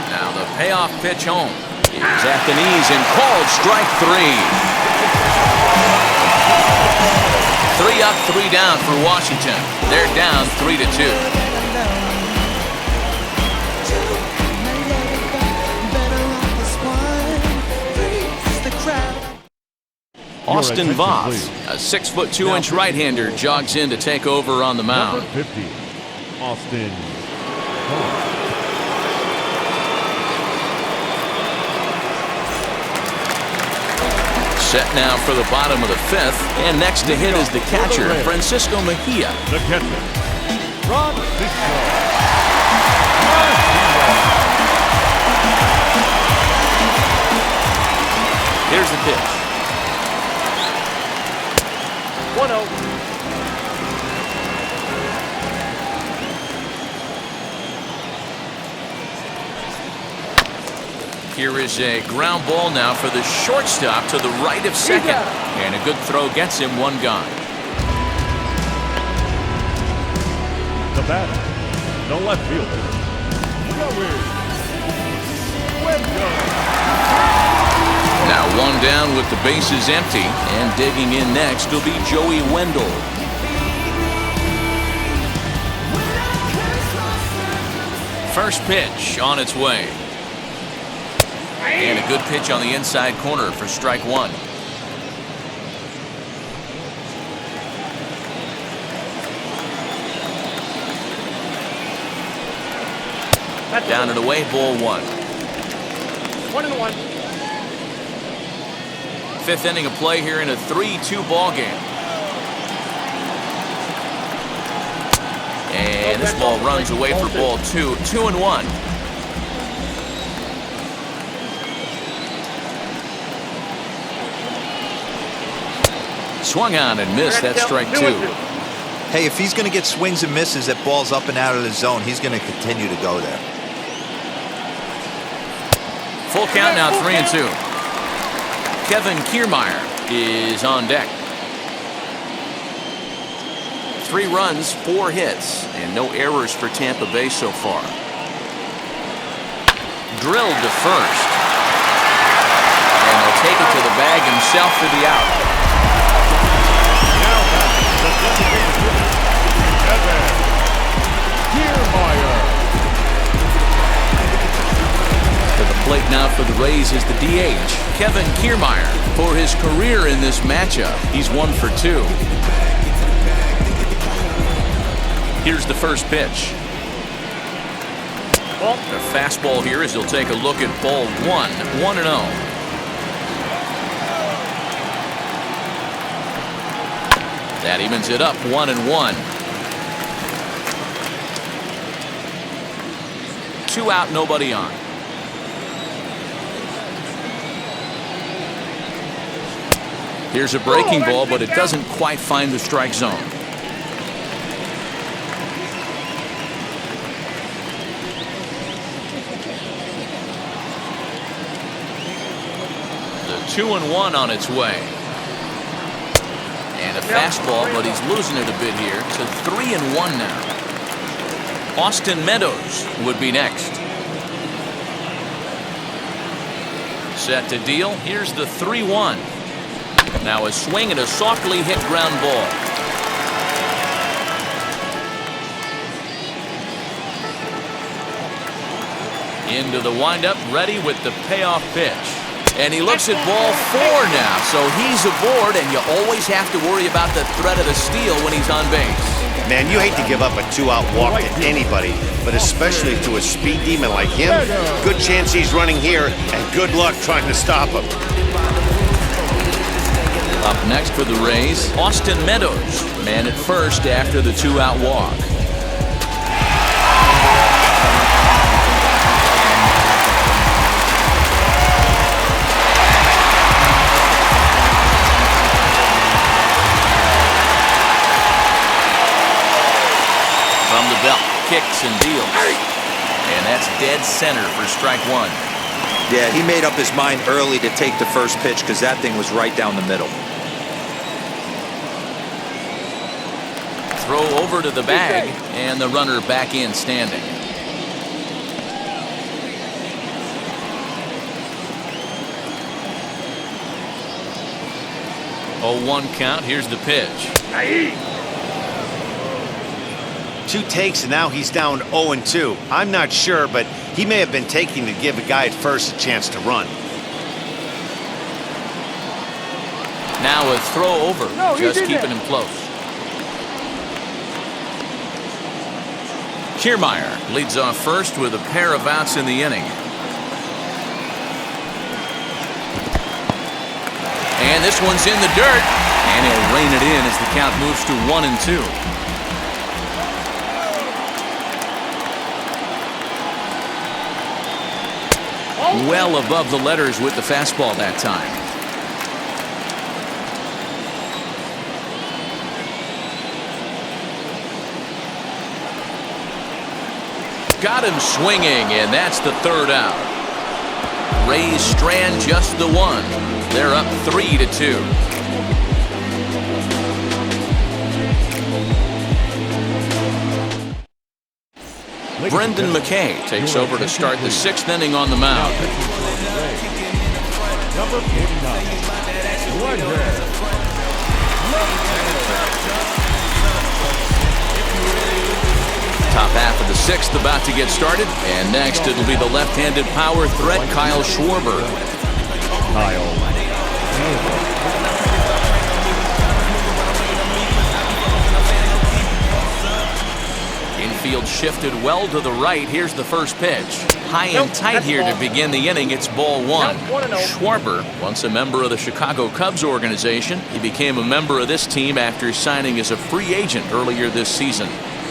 Now the payoff pitch home is at the knees and called strike 3. 3 up, 3 down for Washington. They're down 3-2. Austin Voth, a 6'2" right-hander, jogs in to take over on the mound. Number 50, Austin Voth. Set now for the bottom of the 5th, and next to hit is the catcher, Francisco Mejia. The catcher, Francisco. Here's the pitch. 1-0. Here is a ground ball now for the shortstop to the right of second. And a good throw gets him 1 gone. The batter, the left fielder, Joey Wendell. Now 1 down with the bases empty, and digging in next will be Joey Wendell. First pitch on its way. And a good pitch on the inside corner for strike 1. Down and away, ball 1. 1-1. 5th inning of play here in a 3-2 ball game. And this ball runs away for ball 2. 2-1. Swung on and missed. That's strike 2. Hey, if he's going to get swings and misses at balls up and out of the zone, he's going to continue to go there. Full count now, 3-2. Kevin Kiermaier is on deck. 3 runs, 4 hits, and no errors for Tampa Bay so far. Drilled to first. And they'll take it to the bag himself for the out. Now back to the designated hitter, Kevin Kiermaier. To the plate now for the Rays is the DH, Kevin Kiermaier. For his career in this matchup, he's 1 for 2. Here's the first pitch. A fastball here as he'll take a look at ball 1. 1-0. That evens it up, 1-1. 2 out, nobody on. Here's a breaking ball, but it doesn't quite find the strike zone. The 2-1 on its way. fastball, but he's losing it a bit here. It's a 3-1 now. Austin Meadows would be next. Set to deal. Here's the 3-1. Now a swing and a softly hit ground ball. Into the windup, ready with the payoff pitch. And he looks at ball 4 now, so he's aboard, and you always have to worry about the threat of the steal when he's on base. Man, you hate to give up a 2-out walk to anybody, but especially to a speed demon like him. Good chance he's running here, and good luck trying to stop him. Up next for the Rays, Austin Meadows, man at first after the 2-out walk. From the belt, kicks and deals. And that's dead center for strike 1. Yeah, he made up his mind early to take the first pitch because that thing was right down the middle. Throw over to the bag, and the runner back in standing. Oh, 1 count. Here's the pitch. 2 takes, and now he's down 0-2. I'm not sure, but he may have been taking to give a guy at first a chance to run. Now a throw over, just keeping him close. Kiermaier leads off first with a pair of outs in the inning. And this one's in the dirt, and he'll rein it in as the count moves to 1-2. Well above the letters with the fastball that time. Got him swinging, and that's the 3rd out. Rays strand just the 1. They're up 3-2. Brendan McKay takes over to start the 6th inning on the mound. Number 49. Top half of the 6th about to get started, and next it'll be the left-handed power threat Kyle Schwarber. Infield shifted well to the right. Here's the first pitch. High and tight here to begin the inning. It's ball 1. Schwarber, once a member of the Chicago Cubs organization, he became a member of this team after signing as a free agent earlier this season.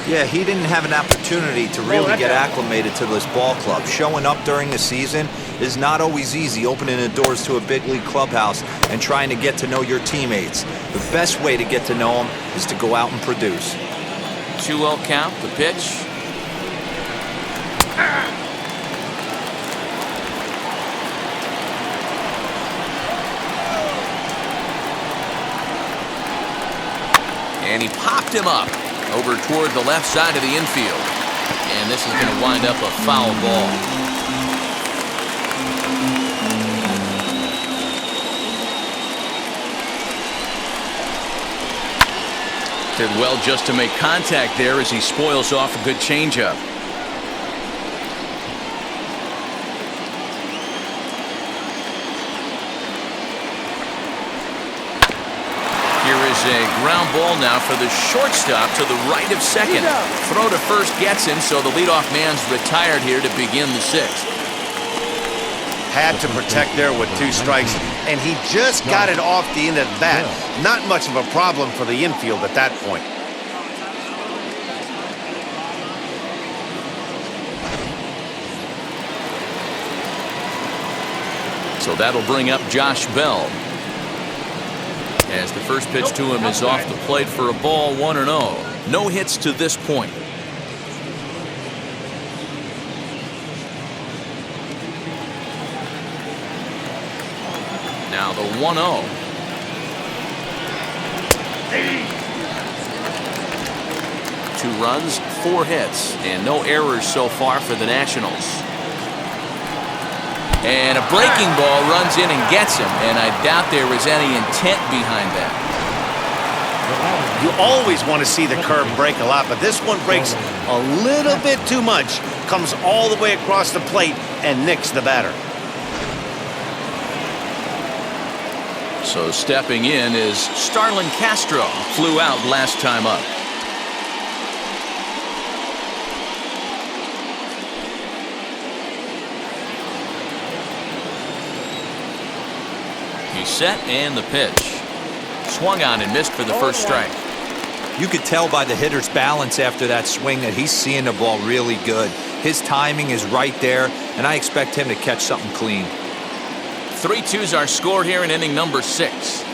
Yeah, he didn't have an opportunity to really get acclimated to this ball club. Showing up during the season is not always easy, opening the doors to a big league clubhouse and trying to get to know your teammates. The best way to get to know them is to go out and produce. 2-0 count, the pitch. And he popped him up over toward the left side of the infield. And this is going to wind up a foul ball. Did well just to make contact there as he spoils off a good changeup. Here is a ground ball now for the shortstop to the right of second. Throw to first gets him, so the leadoff man's retired here to begin the 6th. Had to protect there with 2 strikes, and he just got it off the end of the bat. Not much of a problem for the infield at that point. So that'll bring up Josh Bell. As the first pitch to him is off the plate for a ball, 1-0. No hits to this point. Now the 1-0. 2 runs, 4 hits, and no errors so far for the Nationals. And a breaking ball runs in and gets him, and I doubt there was any intent behind that. You always want to see the curve break a lot, but this one breaks a little bit too much. Comes all the way across the plate and nicks the batter. So stepping in is Starlin Castro. Flew out last time up. He's set and the pitch. Swung on and missed for the first strike. You could tell by the hitter's balance after that swing that he's seeing the ball really good. His timing is right there, and I expect him to catch something clean. 3-2's our score here in inning number 6.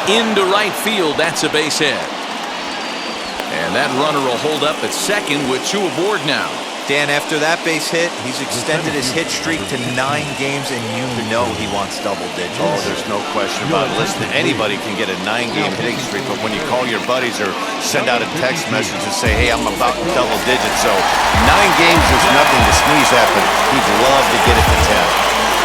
Into right field, that's a base hit. And that runner will hold up at second with 2 aboard now. Dan, after that base hit, he's extended his hit streak to 9 games, and you know he wants double digits. Oh, there's no question about it. Listen, anybody can get a 9-game hitting streak, but when you call your buddies or send out a text message and say, hey, I'm about double digits, so 9 games is nothing to sneeze at, but he'd love to get it to 10.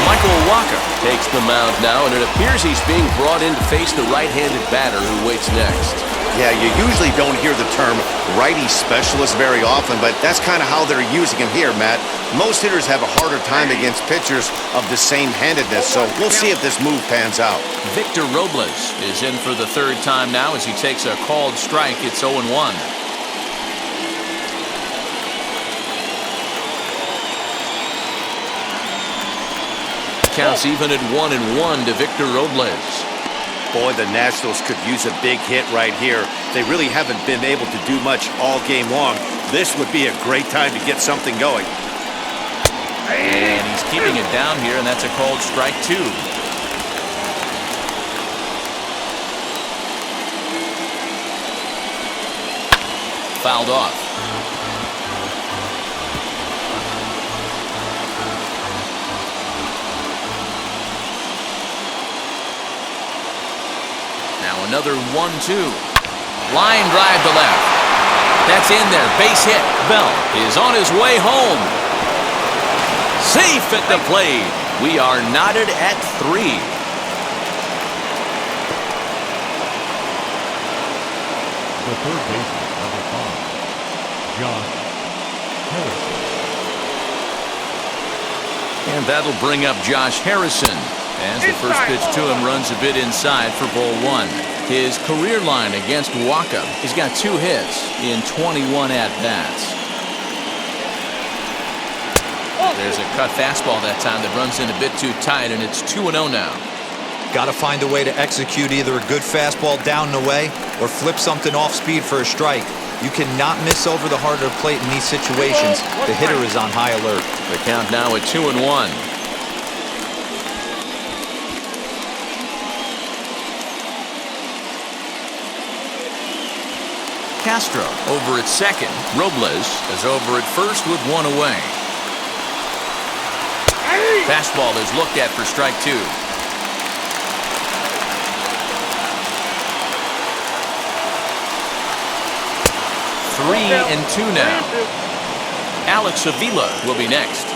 Michael Walker takes the mound now, and it appears he's being brought in to face the right-handed batter who waits next. Yeah, you usually don't hear the term righty specialist very often, but that's kind of how they're using him here, Matt. Most hitters have a harder time against pitchers of the same handedness, so we'll see if this move pans out. Victor Robles is in for the 3rd time now as he takes a called strike. It's 0-1. Counts even at 1-1 to Victor Robles. Boy, the Nationals could use a big hit right here. They really haven't been able to do much all game long. This would be a great time to get something going. And he's keeping it down here, and that's a called strike 2. Fouled off. Now another 1-2. Line drive to left. That's in there. Base hit. Bell is on his way home. Safe at the plate. We are knotted at 3. The third baseman, number 5, Josh Harrison. And that'll bring up Josh Harrison. As the first pitch to him runs a bit inside for ball 1. His career line against Waka. He's got 2 hits in 21 at-bats. There's a cut fastball that time that runs in a bit too tight, and it's 2-0 now. Got to find a way to execute either a good fastball down and away or flip something off speed for a strike. You cannot miss over the heart of the plate in these situations. The hitter is on high alert. The count now at 2-1. Castro over at second. Robles is over at first with 1 away. Fastball is looked at for strike 2. 3-2 now. Alex Avila will be next.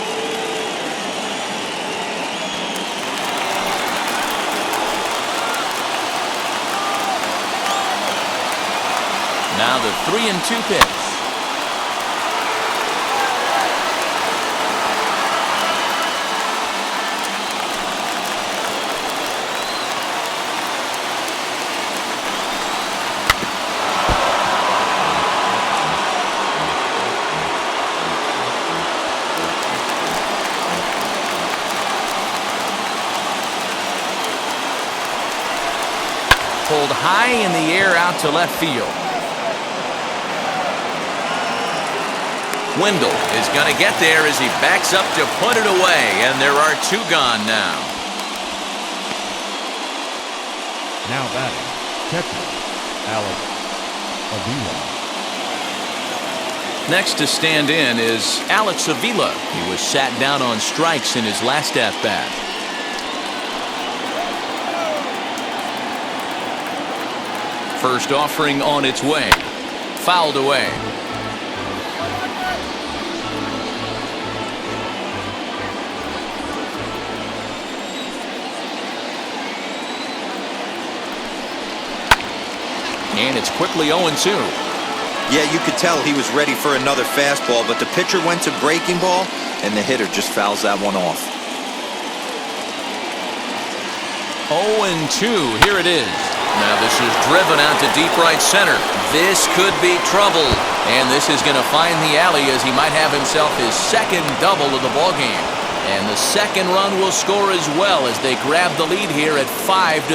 Now the 3-2 pitch. Pulled high in the air out to left field. Wendell is going to get there as he backs up to put it away, and there are 2 gone now. Now batting, catcher, Alex Avila. Next to stand in is Alex Avila. He was sat down on strikes in his last at-bat. First offering on its way. Fouled away. And it's quickly 0-2. Yeah, you could tell he was ready for another fastball, but the pitcher went to breaking ball, and the hitter just fouls that one off. 0-2. Here it is. Now this is driven out to deep right center. This could be trouble. And this is going to find the alley as he might have himself his second double of the ballgame. And the second run will score as well as they grab the lead here at 5-3.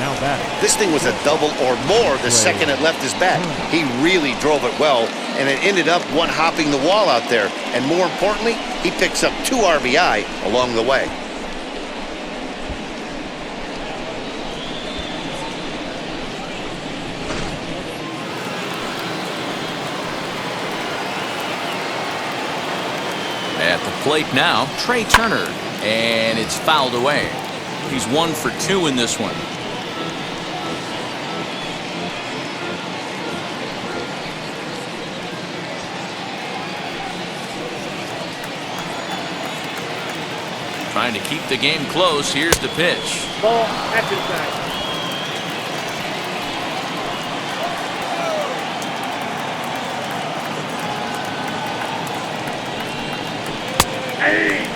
Now batting. This thing was a double or more the second it left his bat. He really drove it well, and it ended up one-hopping the wall out there. And more importantly, he picks up 2 RBI along the way. At the plate now, Trey Turner, and it's fouled away. He's 1 for 2 in this one. Trying to keep the game close. Here's the pitch. Ball at inside. Hey.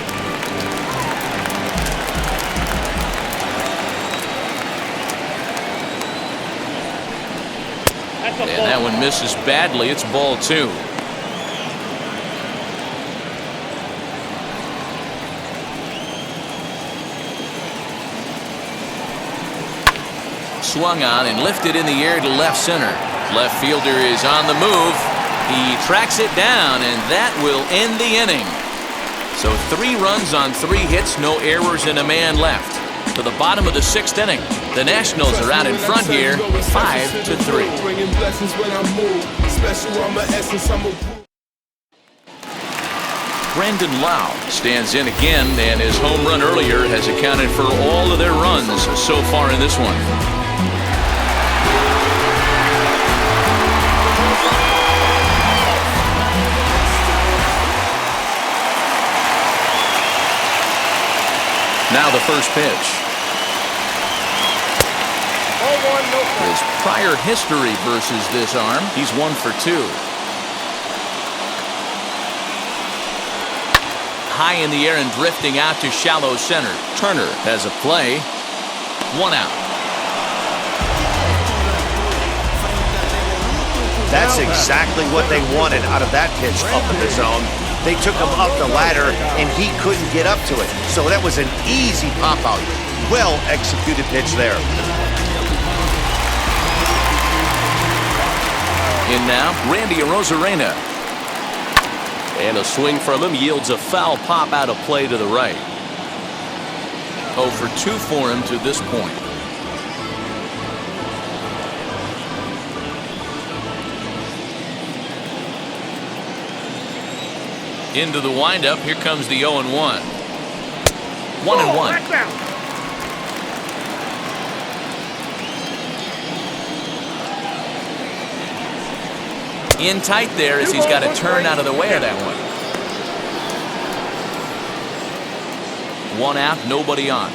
That's a ball. And that one misses badly. It's ball 2. Swung on and lifted in the air to left center. Left fielder is on the move. He tracks it down, and that will end the inning. So 3 runs on 3 hits, no errors, and a man left. To the bottom of the 6th inning. The Nationals are out in front here, 5-3. Brendan Lau stands in again, and his home run earlier has accounted for all of their runs so far in this one. Now the first pitch. His prior history versus this arm, he's 1 for 2. High in the air and drifting out to shallow center. Turner has a play. 1 out. That's exactly what they wanted out of that pitch up in the zone. They took him up the ladder, and he couldn't get up to it. So that was an easy pop-out. Well-executed pitch there. In now, Randy Arozarena. And a swing from him yields a foul pop out of play to the right. 0 for 2 for him to this point. Into the windup, here comes the 0-1. 1-1. In tight there as he's got to turn out of the way of that one. 1 out, nobody on.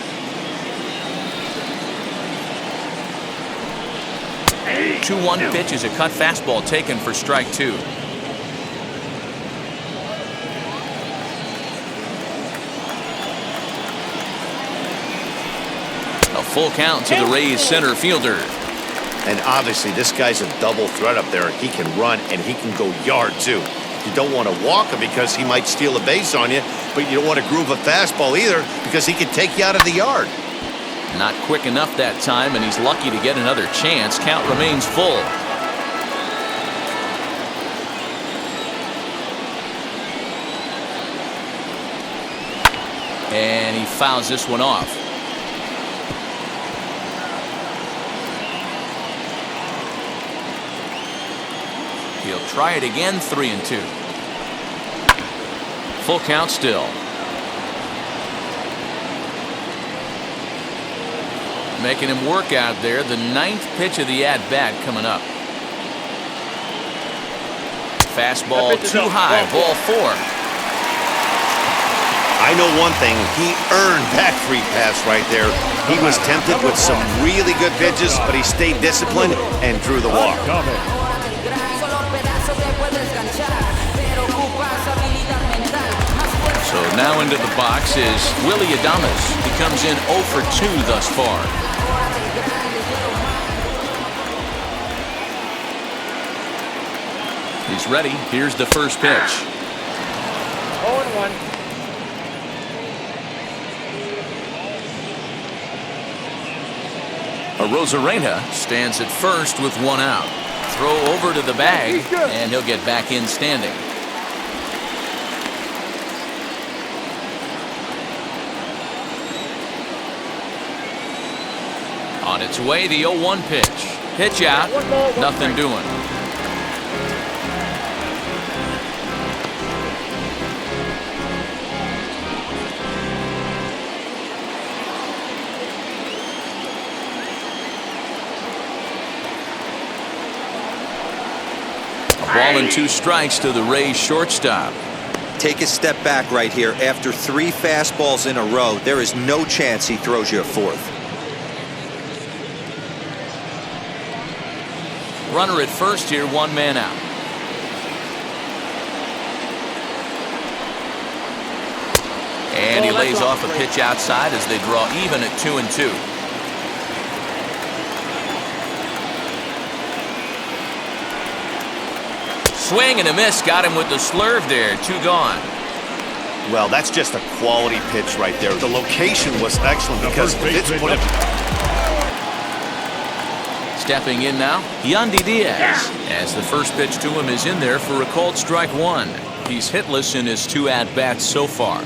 2-1 pitch is a cut fastball taken for strike 2. A full count to the Rays center fielder. And obviously, this guy's a double threat up there. He can run, and he can go yard, too. You don't want to walk him because he might steal a base on you, but you don't want to groove a fastball either because he can take you out of the yard. Not quick enough that time, and he's lucky to get another chance. Count remains full. And he fouls this one off. He'll try it again, 3-2. Full count still. making him work out there. The 9th pitch of the at-bat coming up. Fastball too high, ball 4. I know one thing, he earned that free pass right there. He was tempted with some really good pitches, but he stayed disciplined and drew the walk. So now into the box is Willie Adames. He comes in 0 for 2 thus far. He's ready. Here's the first pitch. 0-1. Arozarena stands at first with 1 out. Throw over to the bag, and he'll get back in standing. On its way, the 0-1 pitch. Pitch out, nothing doing. Ball and 2 strikes to the Rays shortstop. Take a step back right here. After 3 fastballs in a row, there is no chance he throws you a 4th. Runner at first here, 1 man out. And he lays off a pitch outside as they draw even at 2-2. Swing and a miss, got him with the slurve there. 2 gone. Well, that's just a quality pitch right there. The location was excellent because it's put him. Stepping in now, Yandy Diaz. As the first pitch to him is in there for a called strike 1. He's hitless in his 2 at-bats so far.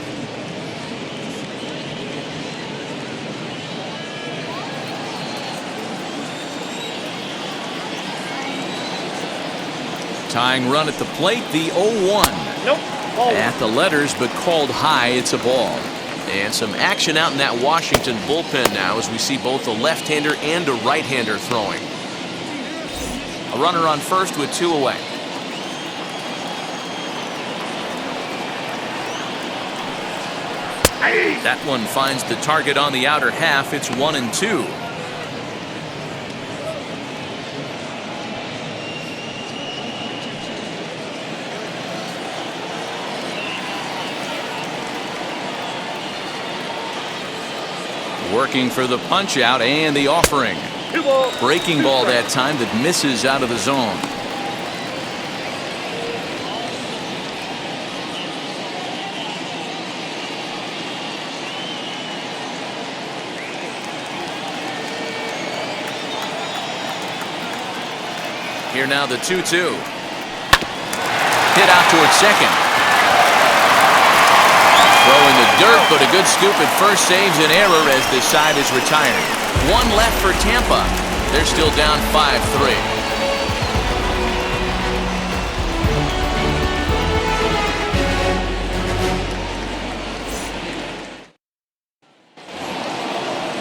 Tying run at the plate, the 0-1. Nope. At the letters, but called high, it's a ball. And some action out in that Washington bullpen now as we see both a left-hander and a right-hander throwing. A runner on first with 2 away. That one finds the target on the outer half. It's 1-2. Working for the punch out and the offering. Breaking ball that time that misses out of the zone. Here now the 2-2. Hit out towards second. Throw in the dirt, but a good scoop at first saves an error as this side is retiring. 1 left for Tampa. They're still down 5-3.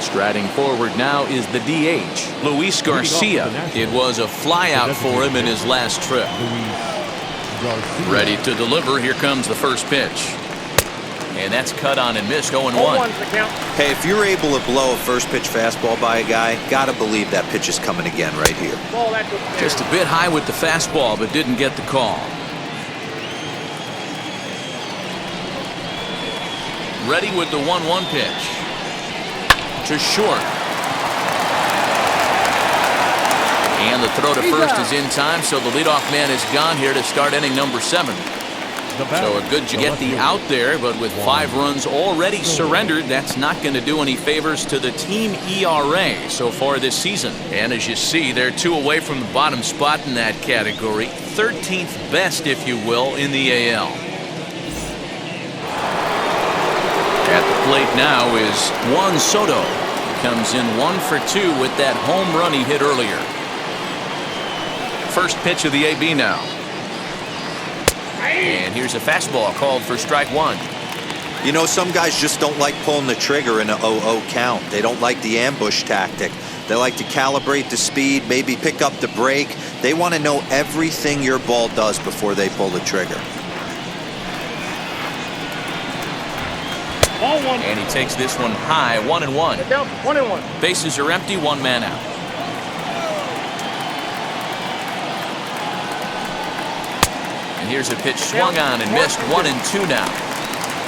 Striding forward now is the DH, Luis Garcia. It was a flyout for him in his last trip. Ready to deliver. Here comes the first pitch. And that's cut on and missed. 0-1. Hey, if you're able to blow a first pitch fastball by a guy, gotta believe that pitch is coming again right here. Just a bit high with the fastball, but didn't get the call. Ready with the 1-1 pitch. To short. And the throw to first is in time, so the leadoff man is gone here to start inning number 7. So a good to get the out there, but with 5 runs already surrendered, that's not going to do any favors to the team ERA so far this season. And as you see, they're 2 away from the bottom spot in that category. 13th best, if you will, in the AL. At the plate now is Juan Soto. He comes in 1 for 2 with that home run he hit earlier. First pitch of the AB now. And here's a fastball called for strike 1. You know, some guys just don't like pulling the trigger in an 0-0 count. They don't like the ambush tactic. They like to calibrate the speed, maybe pick up the brake. They want to know everything your ball does before they pull the trigger. Ball one. And he takes this one high, 1-1. Get down, 1-1. Bases are empty, one man out. And here's a pitch swung on and missed, 1-2 now.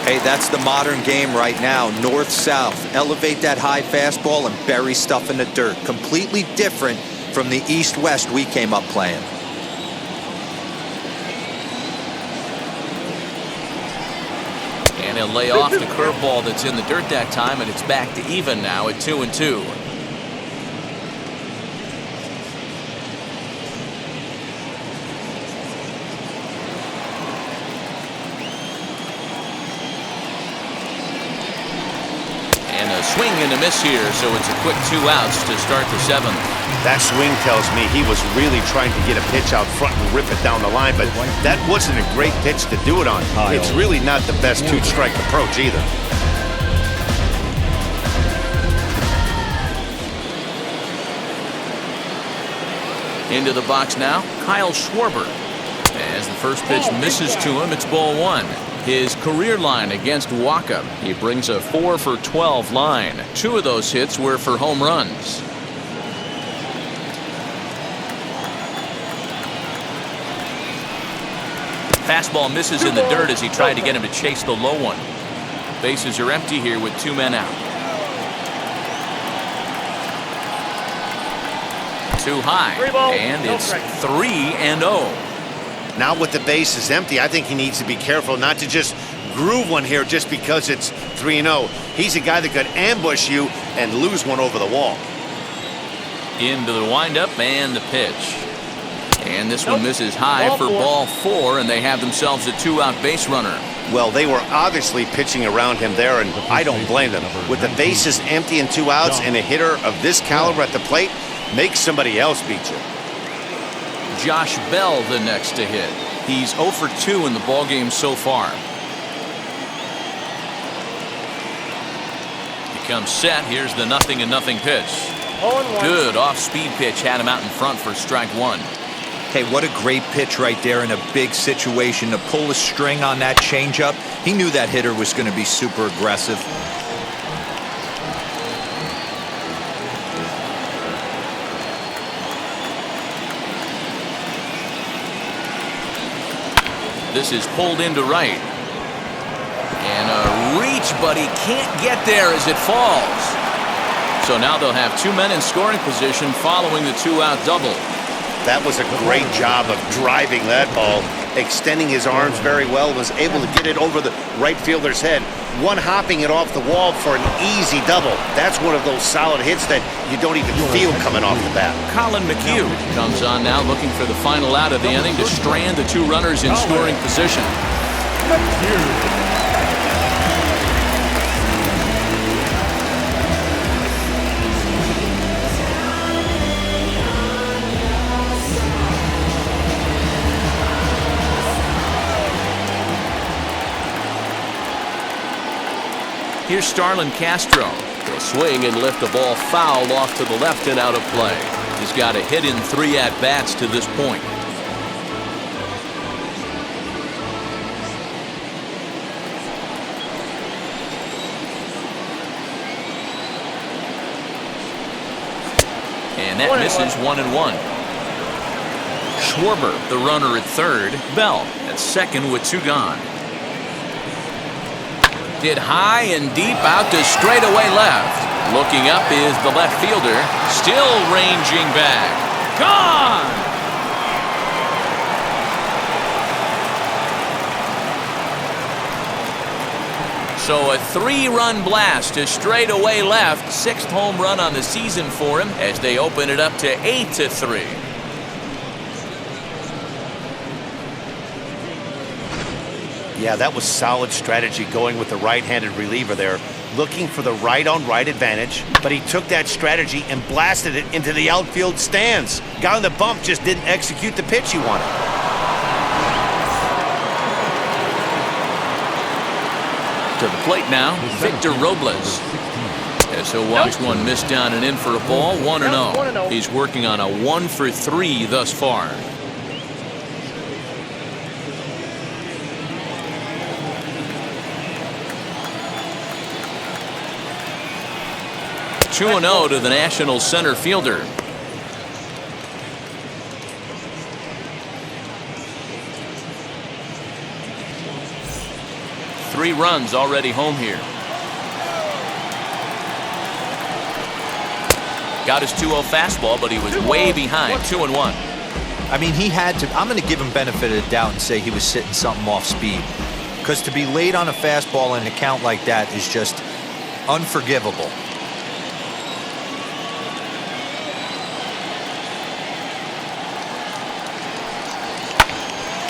Hey, that's the modern game right now. North-south. Elevate that high fastball and bury stuff in the dirt. Completely different from the east-west we came up playing. And he'll lay off the curveball that's in the dirt that time, and it's back to even now at 2-2. And a swing and a miss here, so it's a quick 2 outs to start the 7th. That swing tells me he was really trying to get a pitch out front and rip it down the line, but that wasn't a great pitch to do it on. It's really not the best two-strike approach either. Into the box now, Kyle Schwarber. As the first pitch misses to him, it's ball 1. His career line against Waka. He brings a 4 for 12 line. 2 of those hits were for home runs. Fastball misses in the dirt as he tried to get him to chase the low one. Bases are empty here with 2 men out. Too high, and it's 3-0. Now with the bases empty, I think he needs to be careful not to just groove one here just because it's 3-0. He's a guy that could ambush you and lose one over the wall. Into the windup and the pitch. And this one misses high for ball 4, and they have themselves a 2-out base runner. Well, they were obviously pitching around him there, and I don't blame them. With the bases empty and 2 outs, and a hitter of this caliber at the plate, make somebody else beat you. Josh Bell the next to hit. He's 0 for 2 in the ballgame so far. He comes set. Here's the 0-0 pitch. Good off-speed pitch had him out in front for strike 1. Hey, what a great pitch right there in a big situation to pull a string on that changeup. He knew that hitter was going to be super aggressive. This is pulled into right. And a reach, but he can't get there as it falls. So now they'll have 2 men in scoring position following the 2-out double. That was a great job of driving that ball, extending his arms very well, was able to get it over the right fielder's head, one-hopping it off the wall for an easy double. That's one of those solid hits that you don't even feel coming off the bat. Colin McHugh comes on now looking for the final out of the inning to strand the 2 runners in scoring position. Here's Starlin Castro. He'll swing and lift the ball foul off to the left and out of play. He's got a hit in 3 at-bats to this point. And that misses 1-1. Schwarber, the runner at third. Bell at second with 2 gone. Hit high and deep out to straightaway left. Looking up is the left fielder, still ranging back. Gone! So a 3-run blast to straightaway left. 6th home run on the season for him as they open it up to 8-3. Yeah, that was solid strategy going with the right-handed reliever there, looking for the right-on-right advantage, but he took that strategy and blasted it into the outfield stands. Guy on the bump just didn't execute the pitch he wanted. To the plate now, Victor Robles. As he'll watch one miss down and in for a ball, 1-0. He's working on a 1-for-3 thus far. 2-0 to the Nationals center fielder. Three runs already home here. Got his 2-0 fastball, but he was way behind. 2-1. I mean, he had to. I'm going to give him benefit of the doubt and say he was sitting something off speed. Because to be late on a fastball in a count like that is just unforgivable.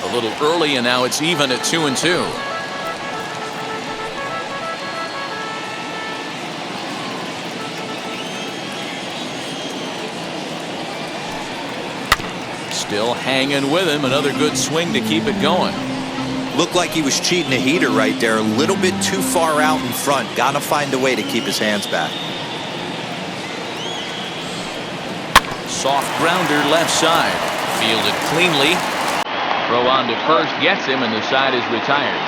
A little early, and now it's even at 2-2. Still hanging with him. Another good swing to keep it going. Looked like he was cheating a heater right there. A little bit too far out in front. Got to find a way to keep his hands back. Soft grounder left side. Fielded cleanly. Throw on to first gets him, and the side is retired.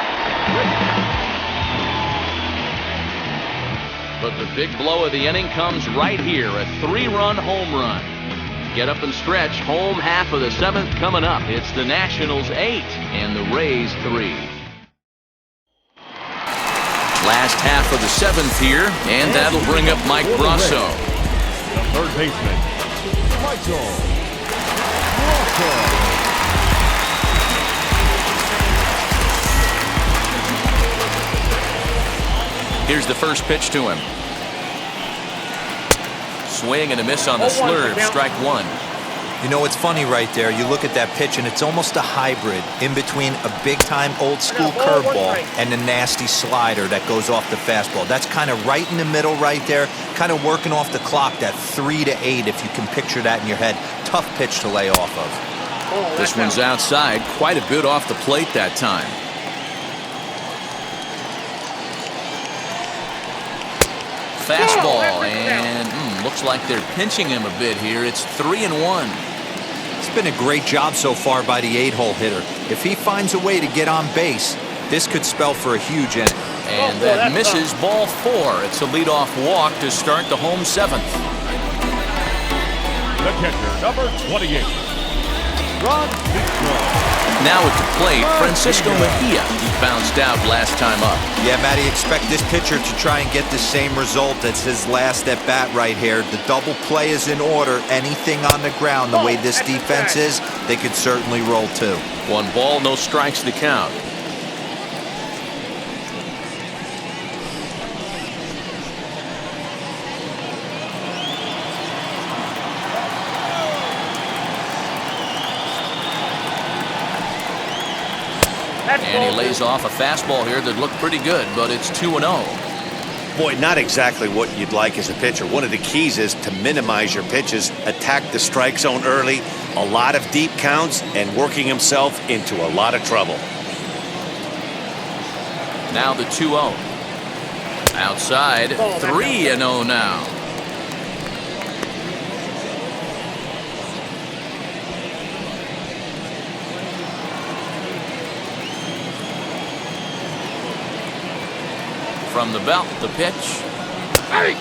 But the big blow of the inning comes right here. A 3-run home run. Get up and stretch. Home half of the 7th coming up. It's the Nationals 8 and the Rays 3. Last half of the 7th here, and that'll bring up Mike Brasso. Third baseman, Michael Brasso. Here's the first pitch to him. Swing and a miss on the slurve. Strike one. You know, it's funny right there. You look at that pitch, and it's almost a hybrid in between a big-time old-school curveball and a nasty slider that goes off the fastball. That's kind of right in the middle right there, kind of working off the clock, that 3 to 8, if you can picture that in your head. Tough pitch to lay off of. This one's outside. Quite a bit off the plate that time. Fastball, and looks like they're pinching him a bit here. It's 3-1. It's been a great job so far by the 8-hole hitter. If he finds a way to get on base, this could spell for a huge inning. And that misses ball 4. It's a leadoff walk to start the home 7th. The catcher, number 28. Now at the plate, Francisco Mejia. He bounced out last time up. Yeah, Matty, expect this pitcher to try and get the same result as his last at bat right here. The double play is in order. Anything on the ground, the way this defense is, they could certainly roll too. 1 ball, no strikes to count. And he lays off a fastball here that looked pretty good, but it's 2-0. Boy, not exactly what you'd like as a pitcher. One of the keys is to minimize your pitches, attack the strike zone early, a lot of deep counts, and working himself into a lot of trouble. Now the 2-0. Outside, 3-0 now. From the belt, the pitch. Hey!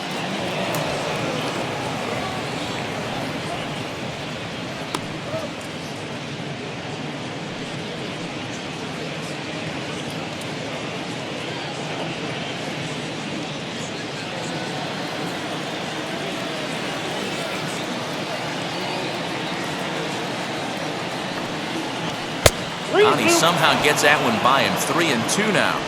And he somehow gets that one by him. 3-2 now.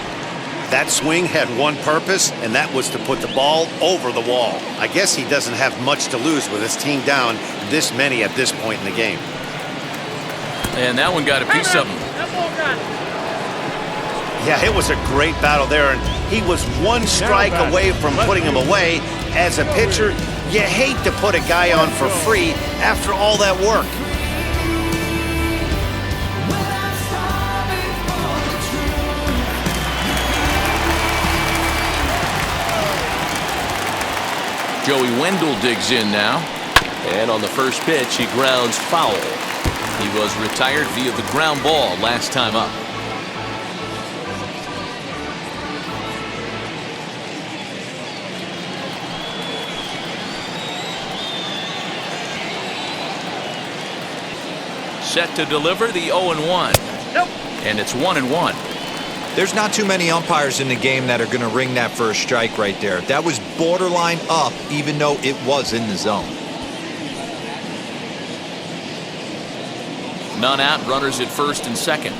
That swing had one purpose, and that was to put the ball over the wall. I guess he doesn't have much to lose with his team down this many at this point in the game. And that one got a piece of him. Yeah, it was a great battle there, and he was one strike away from putting him away. As a pitcher, you hate to put a guy on for free after all that work. Joey Wendell digs in now. And on the first pitch, he grounds foul. He was retired via the ground ball last time up. Set to deliver the 0-1. Nope. And it's 1-1. There's not too many umpires in the game that are going to ring that first strike right there. That was borderline up, even though it was in the zone. None out, runners at first and second.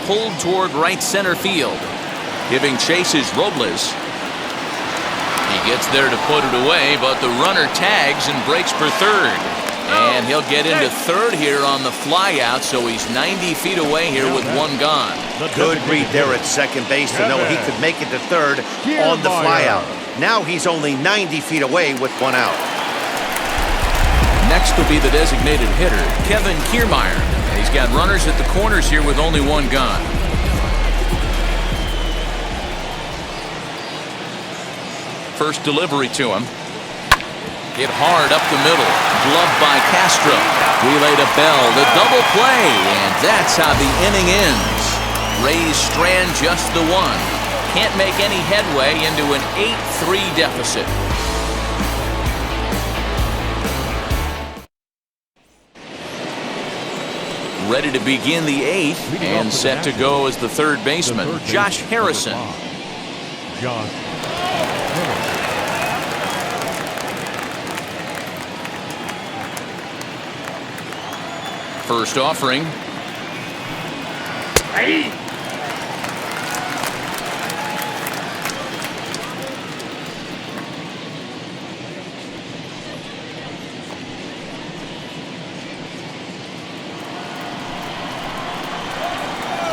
Pulled toward right center field. Giving chase is Robles. He gets there to put it away, but the runner tags and breaks for third. And he'll get into third here on the fly out, so he's 90 feet away here with one gone. Good read there at second base to know he could make it to third on the flyout. Now he's only 90 feet away with one out. Next will be the designated hitter, Kevin Kiermaier. And he's got runners at the corners here with only one gone. First delivery to him. Hit hard up the middle. Gloved by Castro. Relay to Bell. The double play. And that's how the inning ends. Rays strand just the one. Can't make any headway into an 8-3 deficit. Ready to begin the eighth and set to go as the third baseman, Josh Harrison. Josh. First offering. Hey.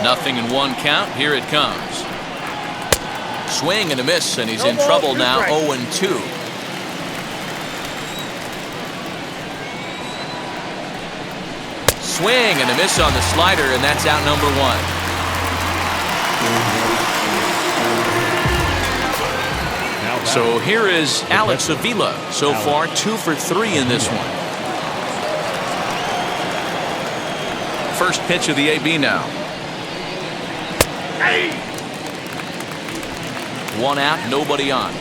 Nothing in one count. Here it comes. Swing and a miss, and he's in trouble now. 0-2. Swing and a miss on the slider, and that's out number one. So here is Alex Avila. So far, 2 for 3 in this one. First pitch of the AB now. One out, nobody on.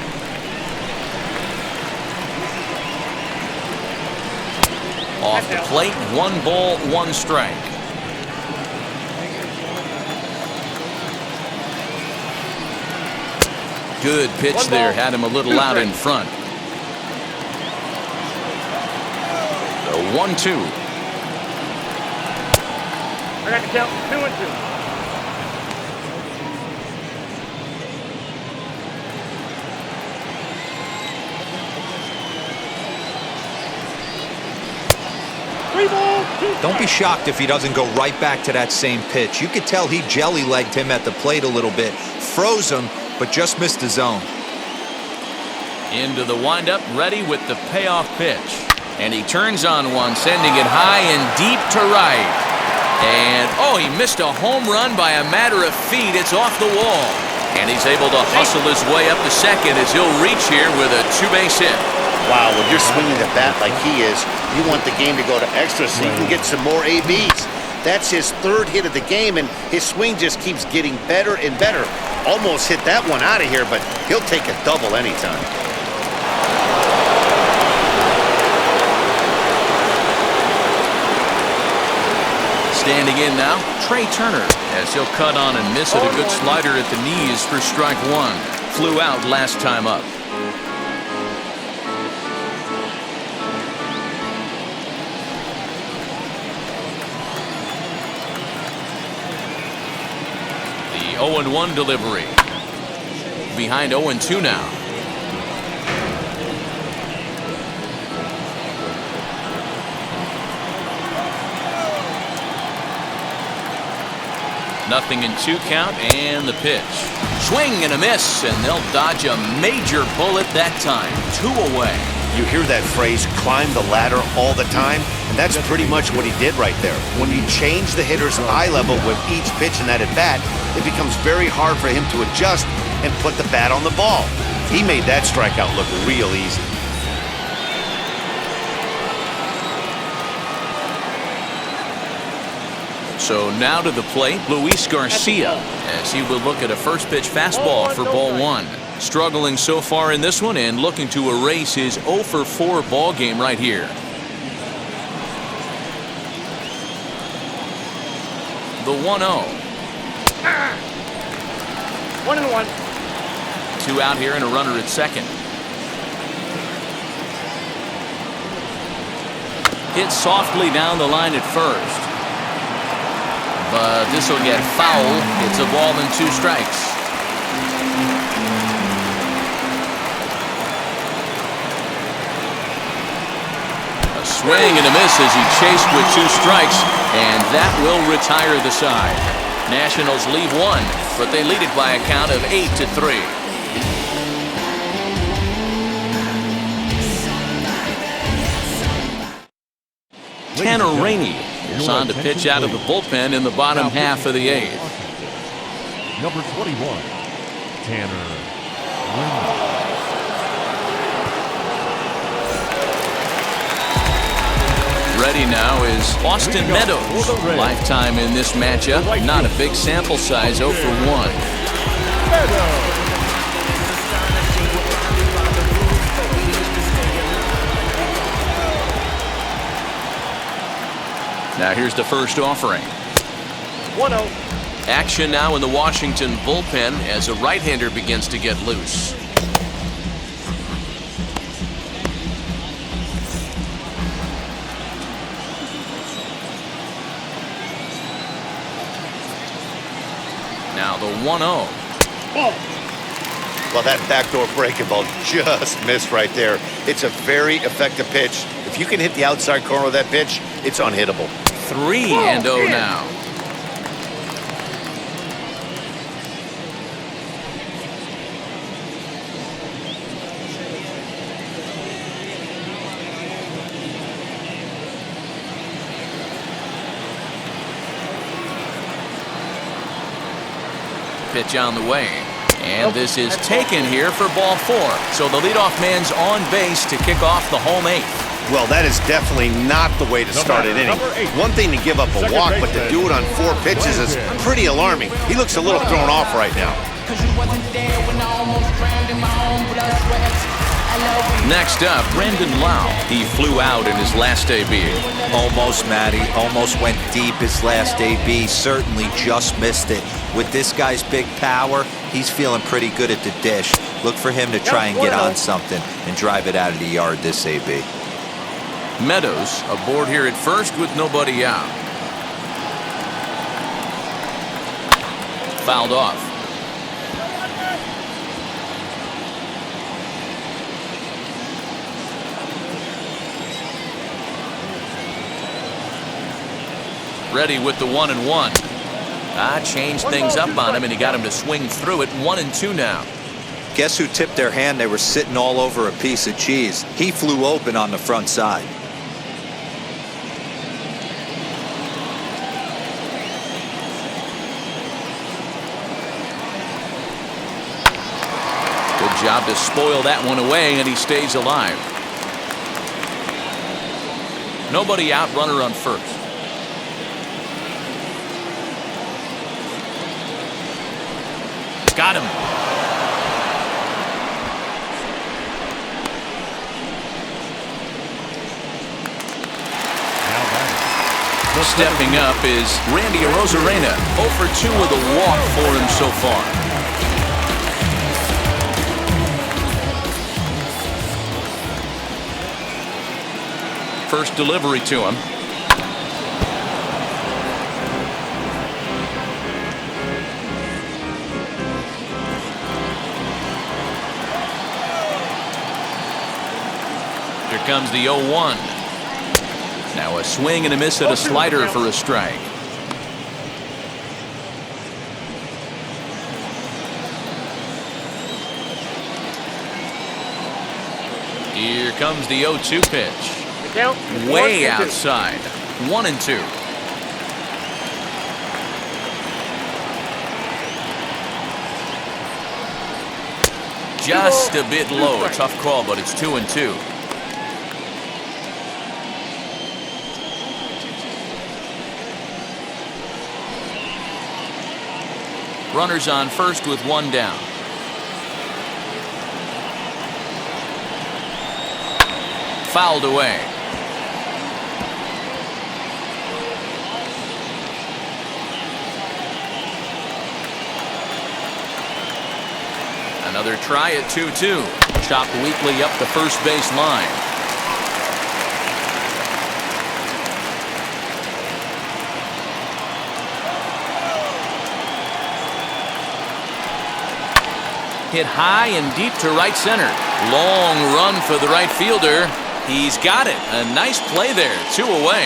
Off the plate, 1 ball, 1 strike. Good pitch there, had him a little out in front. The 1-2. I got to count 2-2. Don't be shocked if he doesn't go right back to that same pitch. You could tell he jelly-legged him at the plate a little bit. Froze him, but just missed the zone. Into the windup, ready with the payoff pitch. And he turns on one, sending it high and deep to right. And, oh, he missed a home run by a matter of feet. It's off the wall. And he's able to hustle his way up to second as he'll reach here with a 2-base hit. Wow, when you're swinging the bat like he is, you want the game to go to extra so you can get some more ABs. That's his 3rd hit of the game, and his swing just keeps getting better and better. Almost hit that one out of here, but he'll take a double anytime. Standing in now, Trey Turner, as he'll cut on and miss it. A good slider at the knees for strike 1. Flew out last time up. The 0-1 delivery. Behind 0-2 now. Nothing in 2 count, and the pitch. Swing and a miss, and they'll dodge a major bullet that time. 2 away. You hear that phrase, climb the ladder, all the time? And that's pretty much what he did right there. When you change the hitter's eye level with each pitch in that at-bat, it becomes very hard for him to adjust and put the bat on the ball. He made that strikeout look real easy. So now to the plate, Luis Garcia, as he will look at a first pitch fastball for ball one. Struggling so far in this one and looking to erase his 0 for 4 ball game right here. The 1-0. 1-1. 2 out here and a runner at second. Hit softly down the line at first. But this will get foul. It's a ball and 2 strikes. A swing and a miss as he chased with 2 strikes, and that will retire the side. Nationals leave 1, but they lead it by a count of 8-3. Tanner Rainey is on to pitch out of the bullpen in the bottom half of the 8th. Number 21, Tanner Rainey. Ready now is Austin Meadows. Lifetime in this matchup. Not a big sample size, 0 for 1. Now here's the first offering. 1-0. Action now in the Washington bullpen as a right-hander begins to get loose. Now the 1-0. Well, that backdoor breaking ball just missed right there. It's a very effective pitch. If you can hit the outside corner of that pitch, it's unhittable. 3-0 now. Pitch on the way. And this is taken here for ball 4. So the leadoff man's on base to kick off the home 8th. Well, that is definitely not the way to start an inning. One thing to give up a walk, but to do it on 4 pitches is pretty alarming. He looks a little thrown off right now. Next up, Brandon Lau. He flew out in his last AB. Almost, Matty. Almost went deep his last AB. Certainly just missed it. With this guy's big power, he's feeling pretty good at the dish. Look for him to try and get on something and drive it out of the yard this AB. Meadows aboard here at first with nobody out. Fouled off. Ready with the 1-1. Changed things up on him, and he got him to swing through it. 1-2 now. Guess who tipped their hand? They were sitting all over a piece of cheese. He flew open on the front side. Good job to spoil that one away, and he stays alive. Nobody out, runner on first. Got him. Stepping up is Randy Arozarena. 0 for 2 with a walk for him so far. First delivery to him. Here comes the 0-1. Now a swing and a miss at a slider for a strike. Here comes the 0-2 pitch. Count. Way 1 and 2. outside. 1 and 2. Just a bit low. A tough call, but it's 2 and 2. Runners on first with 1 down. Fouled away. Another try at 2-2. Chopped weakly up the first base line. Hit high and deep to right center. Long run for the right fielder. He's got it. A nice play there. 2 away.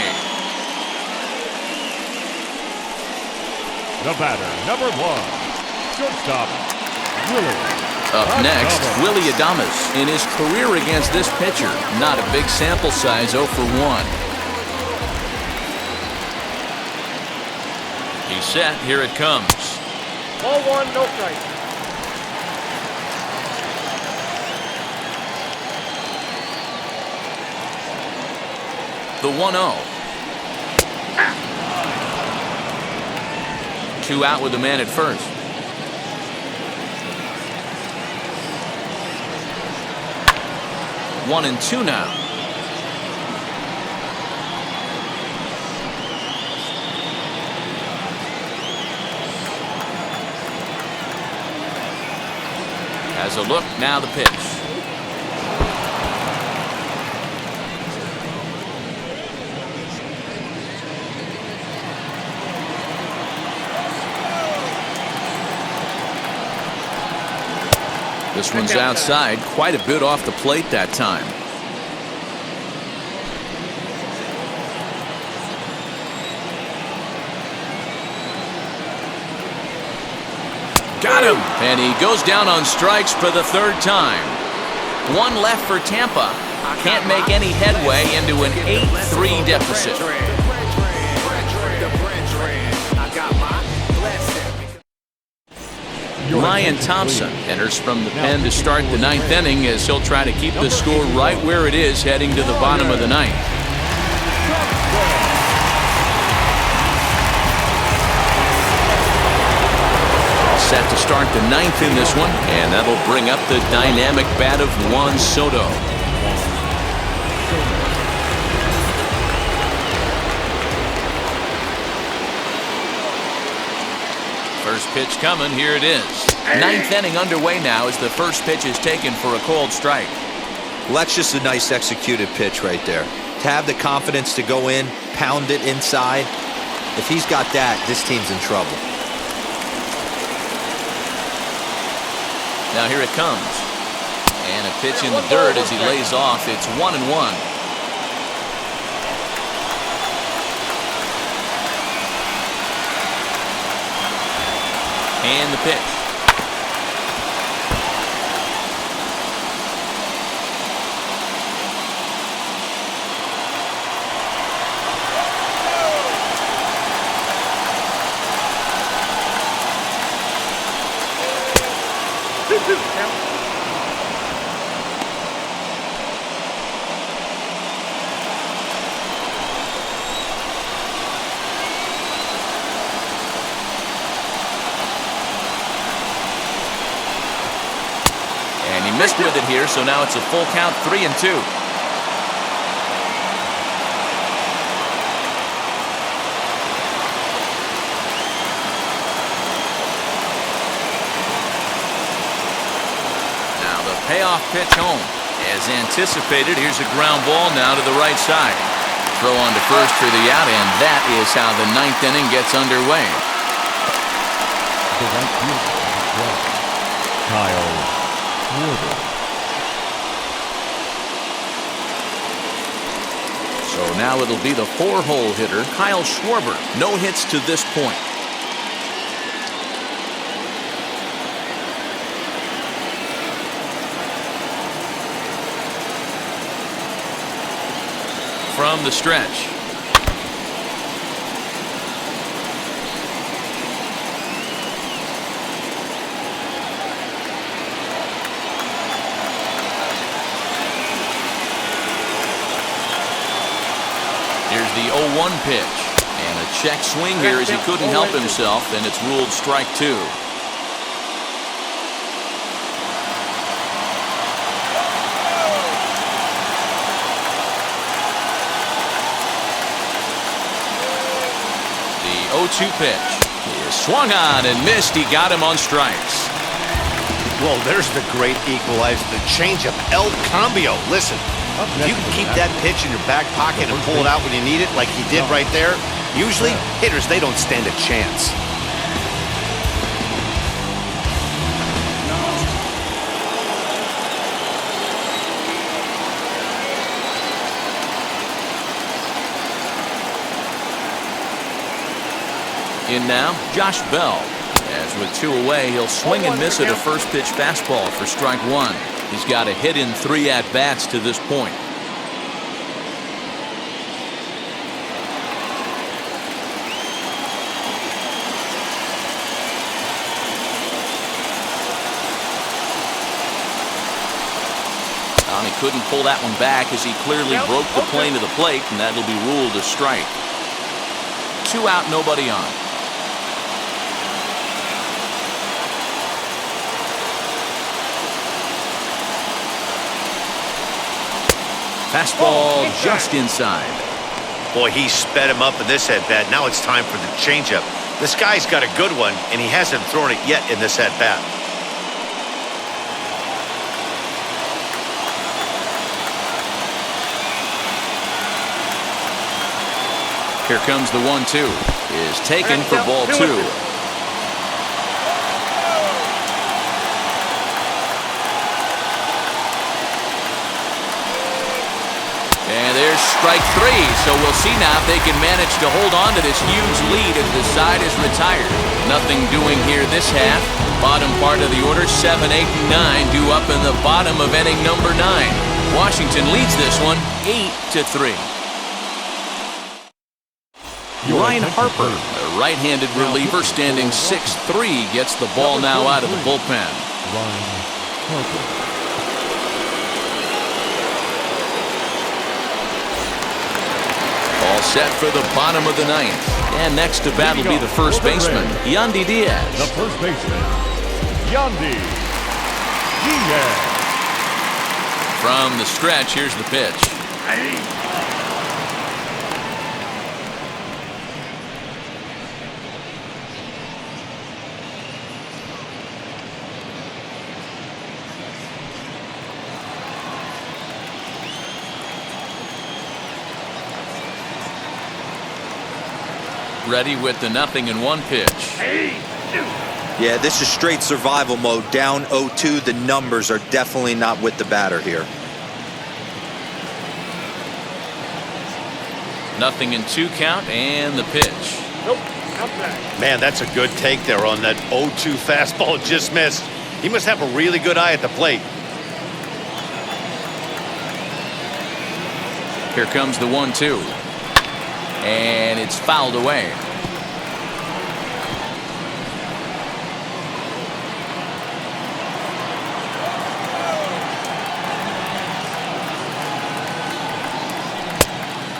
The batter, number 1, shortstop, Willie. Up next, Willie Adames. In his career against this pitcher, not a big sample size, 0 for 1. He's set. Here it comes. Ball 1, no strike. The 1-0. 2 out with the man at first. One and 2 now. Has a look, now the pitch. This one's outside, quite a bit off the plate that time. Got him! And he goes down on strikes for the 3rd time. 1 left for Tampa. Can't make any headway into an 8-3 deficit. Ryan Thompson enters from the pen to start the 9th inning as he'll try to keep the score right where it is heading to the bottom of the 9th. Set to start the 9th in this one, and that'll bring up the dynamic bat of Juan Soto. First pitch coming, here it is. 9th inning underway now as the first pitch is taken for a called strike. Well, that's just a nice executed pitch right there. To have the confidence to go in, pound it inside. If he's got that, this team's in trouble. Now here it comes. And a pitch in the dirt as he lays off. It's 1-1. And the pitch. Missed with it here, so now it's a full count, 3-2. Now the payoff pitch home. As anticipated, here's a ground ball now to the right side. Throw on to first for the out, and that is how the 9th inning gets underway. The right fielder, Kyle. So now it'll be the 4-hole hitter, Kyle Schwarber. No hits to this point. from the stretch. Here's the 0-1 pitch. And a check swing here as he couldn't help himself, and it's ruled strike 2. The 0-2 pitch is swung on and missed. He got him on strikes. Well, there's the great equalizer, the changeup, El Cambio. Listen, if you can keep that pitch in your back pocket and pull it out when you need it, like he did right there, usually hitters, they don't stand a chance. In now, Josh Bell. As with 2 away, he'll swing and miss at a first pitch fastball for strike 1. He's got a hit in 3 at-bats to this point. He couldn't pull that one back as he clearly broke the plane of the plate, and that'll be ruled a strike. 2 out, nobody on. Fastball just inside. Boy, he sped him up in this at-bat. Now it's time for the changeup. This guy's got a good one, and he hasn't thrown it yet in this at-bat. Here comes the 1-2. Is taken for ball 2. And there's strike 3. So we'll see now if they can manage to hold on to this huge lead as the side is retired. Nothing doing here this half. Bottom part of the order, 7, 8, and 9 due up in the bottom of inning number 9. Washington leads this one 8-3. Ryan Harper, a right-handed reliever standing 6'3", gets the ball now out of the bullpen. Ryan Harper. All set for the bottom of the 9th. And next to bat will be the first baseman, Yandy Diaz. The first baseman, Yandy Diaz. From the stretch, here's the pitch. Ready with the 0-1 pitch. Yeah, this is straight survival mode. Down 0-2. The numbers are definitely not with the batter here. 0-2 count and the pitch. Man, that's a good take there on that 0-2 fastball just missed. He must have a really good eye at the plate. Here comes the 1-2. And it's fouled away.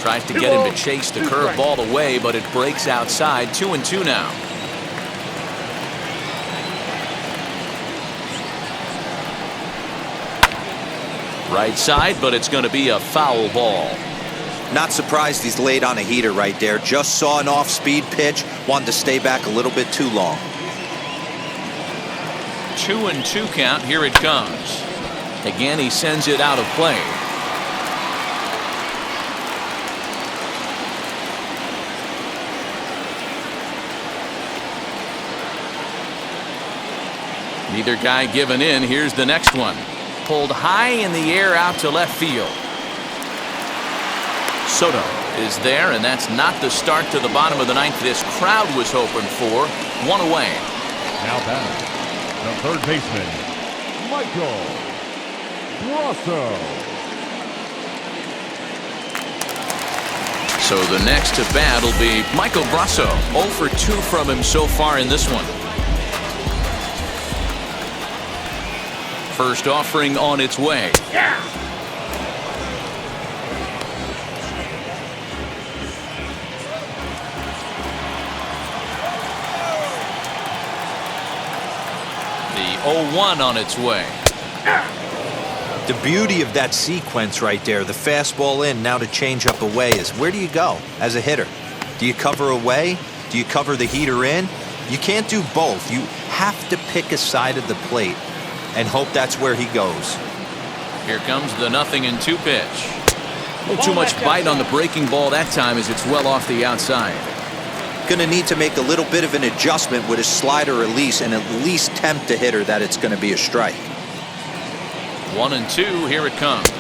Tries to get him to chase the curveball away, but it breaks outside. 2-2 now. Right side, but it's going to be a foul ball. Not surprised he's laid on a heater right there. Just saw an off-speed pitch. Wanted to stay back a little bit too long. 2-2 count. Here it comes. Again, he sends it out of play. Neither guy giving in. Here's the next one. Pulled high in the air out to left field. Soto is there, and that's not the start to the bottom of the 9th this crowd was hoping for. 1 away. Now batting, the third baseman, Michael DeRosa. So the next to bat will be Michael Brasso. 0 for 2 from him so far in this one. First offering on its way. Yeah. The 0-1 on its way. The beauty of that sequence right there, the fastball in, now to change up away, is where do you go as a hitter? Do you cover away? Do you cover the heater in? You can't do both. You have to pick a side of the plate and hope that's where he goes. Here comes the 0-2 pitch. A little too much bite on the breaking ball that time as it's well off the outside. Going to need to make a little bit of an adjustment with his slider release and at least tempt the hitter that it's going to be a strike. 1-2, here it comes.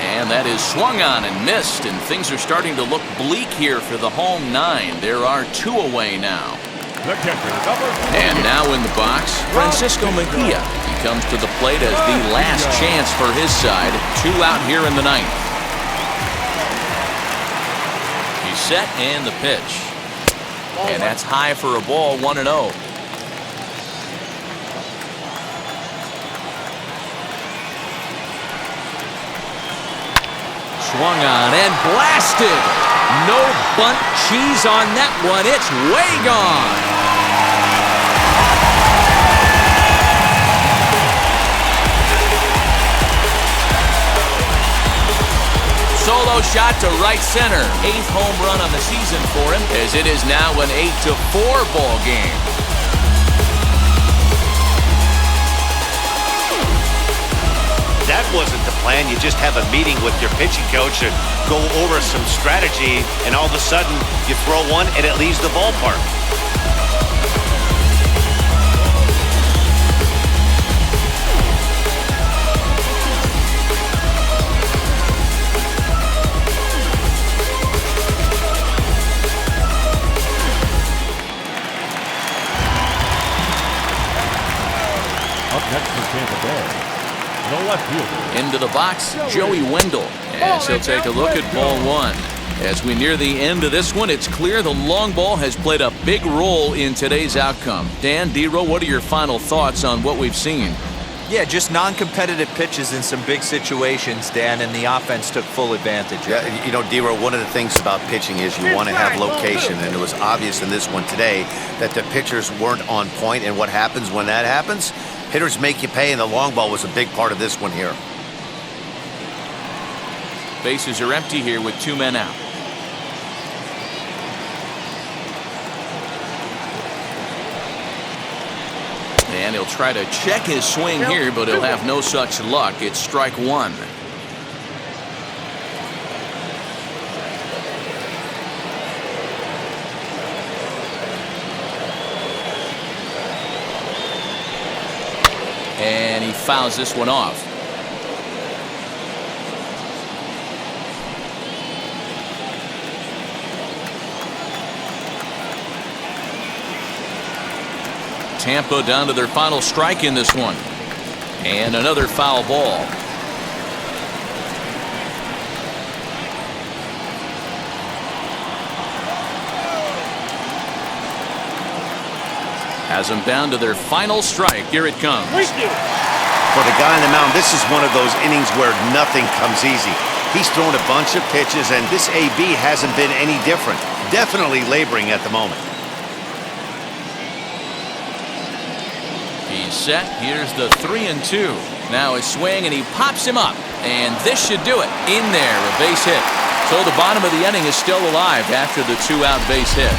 And that is swung on and missed, and things are starting to look bleak here for the home 9. There are 2 away now. The catcher, number 4. And now in the box, Francisco Mejia. He comes to the plate as the last chance for his side. 2 out here in the 9th. He's set and the pitch. And that's high for a ball, 1-0. Swung on and blasted. No bunt cheese on that one. It's way gone. Solo shot to right center. 8th home run on the season for him, as it is now an 8-4 ball game. That wasn't the plan. You just have a meeting with your pitching coach and go over some strategy, and all of a sudden you throw one and it leaves the ballpark. Up next for Tampa Bay, the left fielder. Into the box, Joey Wendell, as he'll take a look at ball 1. As we near the end of this one, it's clear the long ball has played a big role in today's outcome. Dan, D-Row, what are your final thoughts on what we've seen? Yeah, just non-competitive pitches in some big situations, Dan, and the offense took full advantage. Yeah, you know, D-Row, one of the things about pitching is you want to have location, and it was obvious in this one today that the pitchers weren't on point, and what happens when that happens? Hitters make you pay, and the long ball was a big part of this one here. Bases are empty here with 2 men out. And he'll try to check his swing here, but he'll have no such luck. It's strike 1. And he fouls this one off. Tampa down to their final strike in this one. And another foul ball. Has them down to their final strike. Here it comes. For the guy on the mound, this is one of those innings where nothing comes easy. He's thrown a bunch of pitches, and this AB hasn't been any different. Definitely laboring at the moment. He's set. Here's the 3-2. Now a swing, and he pops him up. And this should do it. In there, a base hit. So the bottom of the inning is still alive after the 2-out base hit.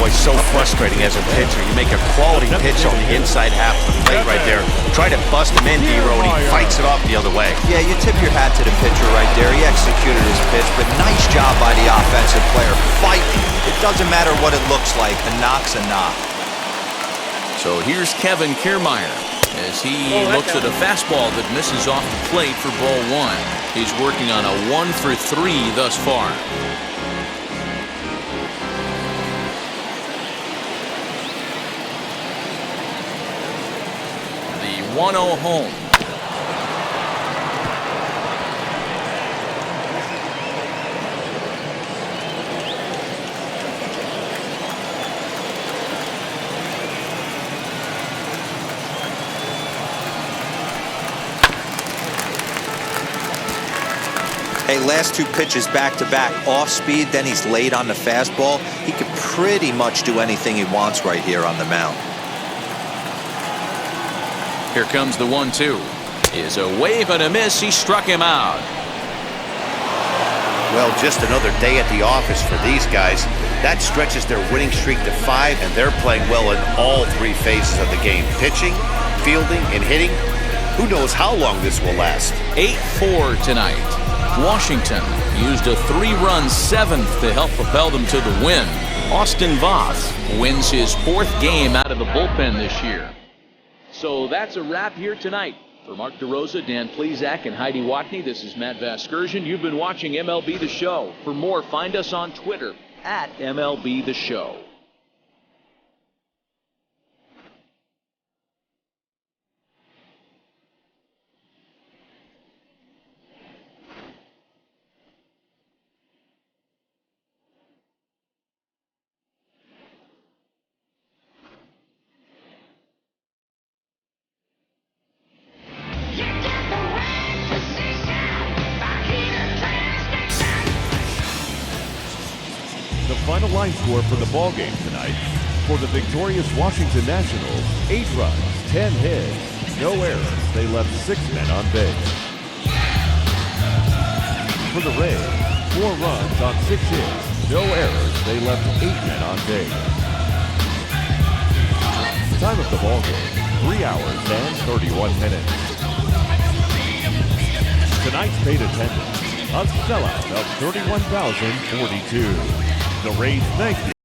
Boy, so frustrating as a pitcher. You make a quality pitch on the inside half of the plate right there. Try to bust him in, D-Row, and he fights it off the other way. Yeah, you tip your hat to the pitcher right there. He executed his pitch, but nice job by the offensive player. Fighting. It doesn't matter what it looks like. A knock's a knock. So here's Kevin Kiermaier as he looks at a fastball that misses off the plate for ball 1. He's working on a 1-for-3 thus far. The 1-0 home. Hey, last two pitches back-to-back, off speed, then he's late on the fastball. He could pretty much do anything he wants right here on the mound. Here comes the 1-2. Is a wave and a miss. He struck him out. Well, just another day at the office for these guys. That stretches their winning streak to 5, and they're playing well in all 3 phases of the game. Pitching, fielding, and hitting. Who knows how long this will last. 8-4 tonight. Washington used a 3-run 7th to help propel them to the win. Austin Voth wins his 4th game out of the bullpen this year. So that's a wrap here tonight. For Mark DeRosa, Dan Plesac, and Heidi Watney, this is Matt Vasgersian. You've been watching MLB The Show. For more, find us on Twitter at MLB The Show. The final line score for the ballgame tonight. For the victorious Washington Nationals, 8 runs, 10 hits, no errors. They left 6 men on base. For the Rays, 4 runs on 6 hits, no errors. They left 8 men on base. Time of the ballgame, 3 hours and 31 minutes. Tonight's paid attendance, a sellout of 31,042. The Rays thank you.